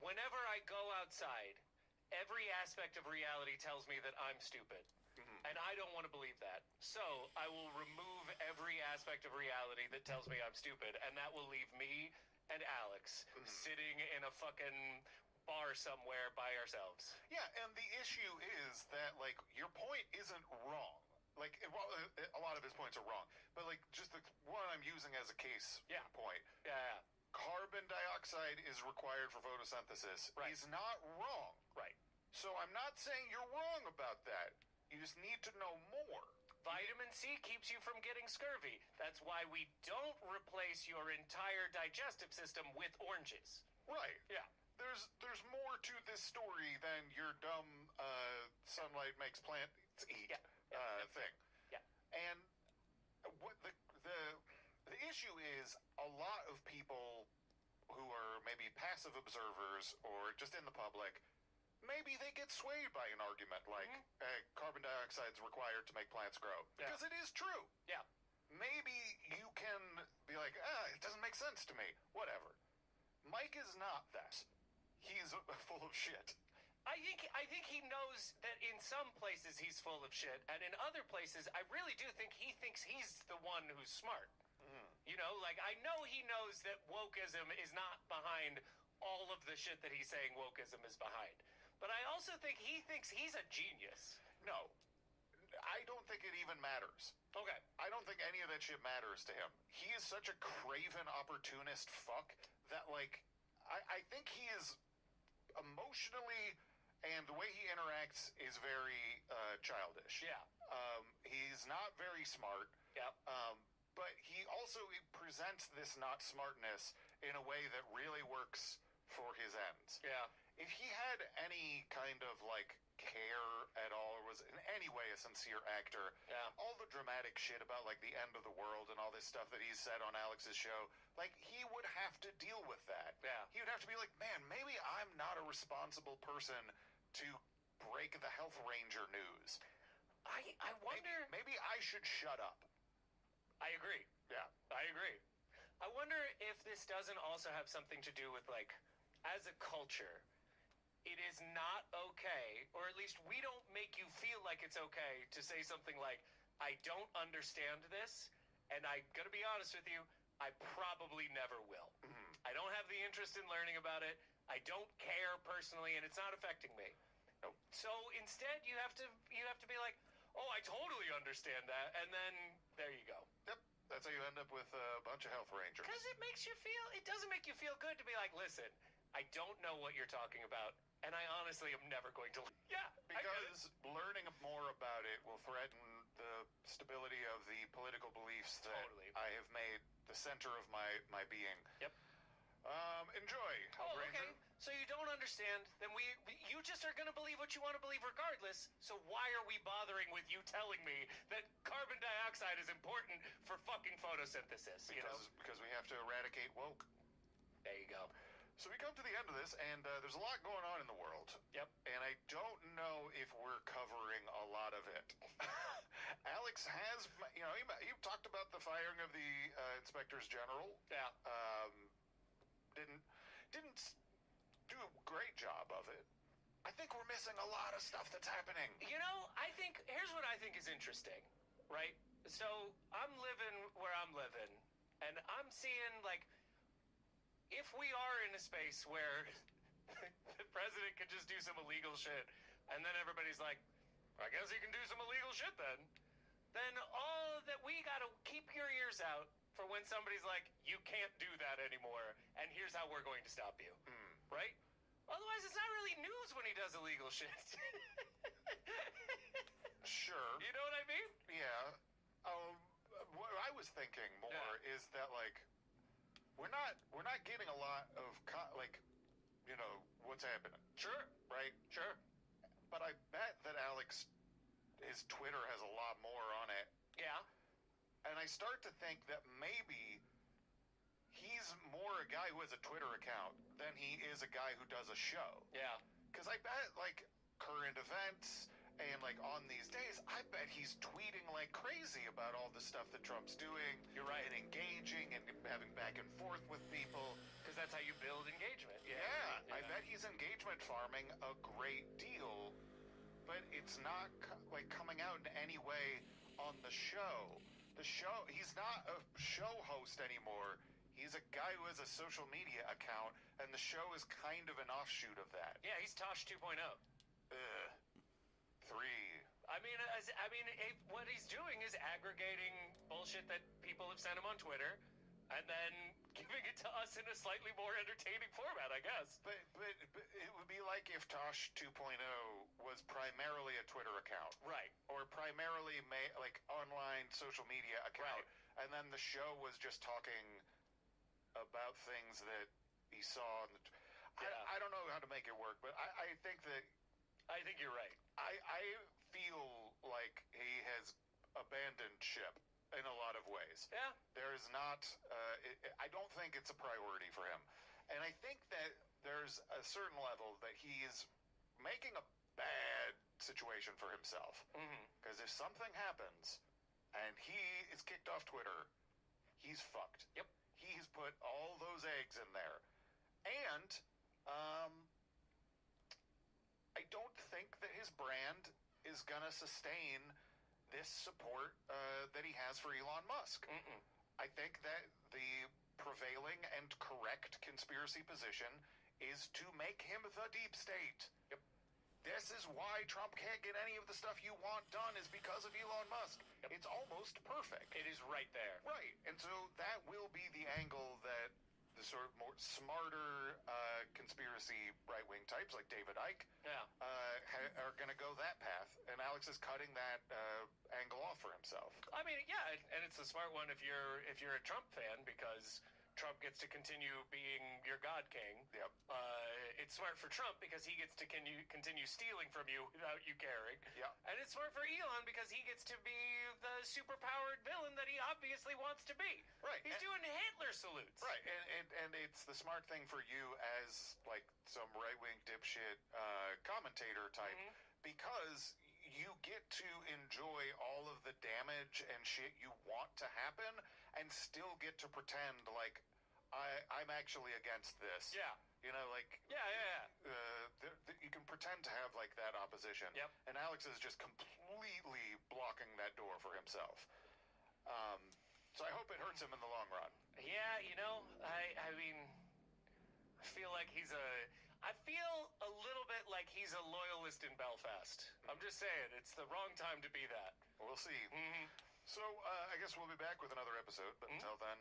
Whenever I go outside, every aspect of reality tells me that I'm stupid. And I don't want to believe that. So I will remove every aspect of reality that tells me I'm stupid, and that will leave me and Alex sitting in a fucking bar somewhere by ourselves. Yeah, and the issue is that, like, your point isn't wrong. Like, well, a lot of his points are wrong. But, like, just the one I'm using as a case point. Yeah. Carbon dioxide is required for photosynthesis. Right. He's not wrong. Right. So I'm not saying you're wrong about that. You just need to know more. Vitamin C keeps you from getting scurvy. That's why we don't replace your entire digestive system with oranges. Right. Yeah. There's more to this story than your dumb sunlight makes plants eat thing. Yeah. And what the issue is, a lot of people who are maybe passive observers or just in the public, maybe they get swayed by an argument like carbon dioxide is required to make plants grow. Yeah. Because it is true. Yeah. Maybe you can be like, it doesn't make sense to me. Whatever. Mike is not that. He's full of shit. I think he knows that in some places he's full of shit, and in other places I really do think he thinks he's the one who's smart. You know, like, I know he knows that wokeism is not behind all of the shit that he's saying wokeism is behind. But I also think he thinks he's a genius. No. I don't think it even matters. Okay. I don't think any of that shit matters to him. He is such a craven opportunist fuck that, like, I think he is emotionally, and the way he interacts is very childish. Yeah. He's not very smart. Yeah. But he also presents this not smartness in a way that really works for his ends. Yeah. If he had any kind of, like, care at all, or was in any way a sincere actor. Yeah. All the dramatic shit about like the end of the world and all this stuff that he's said on Alex's show, like he would have to deal with that. Yeah. He would have to be like, man, maybe I'm not a responsible person to break the Health Ranger news. I wonder. Maybe I should shut up. I agree. Yeah. I agree. I wonder if this doesn't also have something to do with, like, as a culture, it is not okay, or at least we don't make you feel like it's okay to say something like, I don't understand this, and I'm going to be honest with you, I probably never will. Mm-hmm. I don't have the interest in learning about it. I don't care personally, and it's not affecting me. Nope. So instead, you have to be like, oh, I totally understand that, and then there you go. Yep. That's how you end up with a bunch of Health Rangers. Because it doesn't make you feel good to be like, listen, I don't know what you're talking about, and I honestly am never going to. Yeah, because learning more about it will threaten the stability of the political beliefs that Totally. I have made the center of my being. Yep. Enjoy. Oh, Health okay. Ranger. So you don't understand, then you just are going to believe what you want to believe regardless. So why are we bothering with you telling me that carbon dioxide is important for fucking photosynthesis? Because we have to eradicate woke. There you go. So we come to the end of this, and there's a lot going on in the world. Yep. And I don't know if we're covering a lot of it. Alex has, he talked about the firing of the inspectors general. Yeah. Didn't do a great job of it. I think we're missing a lot of stuff that's happening. Here's what I think is interesting, right? So I'm living where I'm living, and I'm seeing, like, if we are in a space where the president could just do some illegal shit, and then everybody's like, I guess he can do some illegal shit then all that we gotta keep your ears out for when somebody's like, you can't do that anymore, and here's how we're going to stop you. Right? Otherwise, it's not really news when he does illegal shit. Sure. You know what I mean? Yeah. What I was thinking more is that, like, we're not getting a lot of what's happening. Sure. Right? Sure. But I bet that his Twitter has a lot more on it. Yeah. And I start to think that maybe he's more a guy who has a Twitter account than he is a guy who does a show. Yeah. Because I bet, like, current events and, like, on these days, I bet he's tweeting like crazy about all the stuff that Trump's doing. You're right. And engaging and having back and forth with people. Because that's how you build engagement. Yeah. I bet he's engagement farming a great deal, but it's not, coming out in any way on the show. He's not a show host anymore. He's a guy who has a social media account, and the show is kind of an offshoot of that. Yeah, he's Tosh 2.0. 3. What he's doing is aggregating bullshit that people have sent him on Twitter, and then giving it to us in a slightly more entertaining format, I guess. But it would be like if Tosh 2.0 was primarily a Twitter account. Right. Or primarily online social media account. Right. And then the show was just talking about things that he saw. I don't know how to make it work, but I think that... I think you're right. I feel like he has abandoned ship in a lot of ways. Yeah. There's not... I don't think it's a priority for him. And I think that there's a certain level that he is making a bad situation for himself. Because if something happens and he is kicked off Twitter, he's fucked. Yep. He's put all those eggs in there. And I don't think that his brand is going to sustain this support that he has for Elon Musk. I think that the prevailing and correct conspiracy position is to make him the deep state. Yep. This is why Trump can't get any of the stuff you want done, is because of Elon Musk. Yep. It's almost perfect. It is right there. Right. And so that will be the angle that the sort of more smarter conspiracy right-wing types like David Icke are going to go that path. And Alex is cutting that angle off for himself. I mean, yeah, and it's a smart one if you're a Trump fan, because Trump gets to continue being your God King. Yep. It's smart for Trump because he gets to continue stealing from you without you caring. Yeah. And it's smart for Elon because he gets to be the superpowered villain that he obviously wants to be. Right. He's doing Hitler salutes. Right, and it's the smart thing for you as like some right-wing dipshit commentator type, because you get to enjoy all of the damage and shit you want to happen and still get to pretend like I'm actually against this. Yeah. You know, like... Yeah. You can pretend to have, like, that opposition. Yep. And Alex is just completely blocking that door for himself. So I hope it hurts him in the long run. Yeah, you know, I mean, I feel like I feel a little bit like he's a loyalist in Belfast. I'm just saying, it's the wrong time to be that. We'll see. So, I guess we'll be back with another episode, but until then,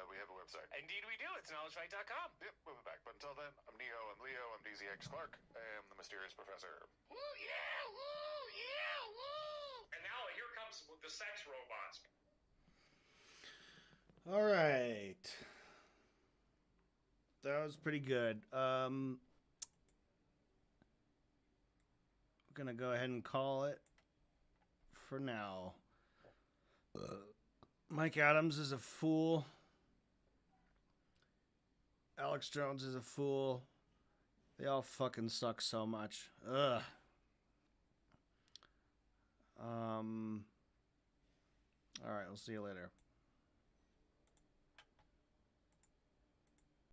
we have a website. Indeed we do, it's knowledgefight.com. Yep, we'll be back. But until then, I'm Neo, I'm Leo, I'm DZX Clark, I am the Mysterious Professor. Woo, yeah, woo, yeah, woo! And now here comes the sex robots. All right. That was pretty good. I'm gonna go ahead and call it for now. Mike Adams is a fool. Alex Jones is a fool. They all fucking suck so much. Ugh. All right, we'll see you later.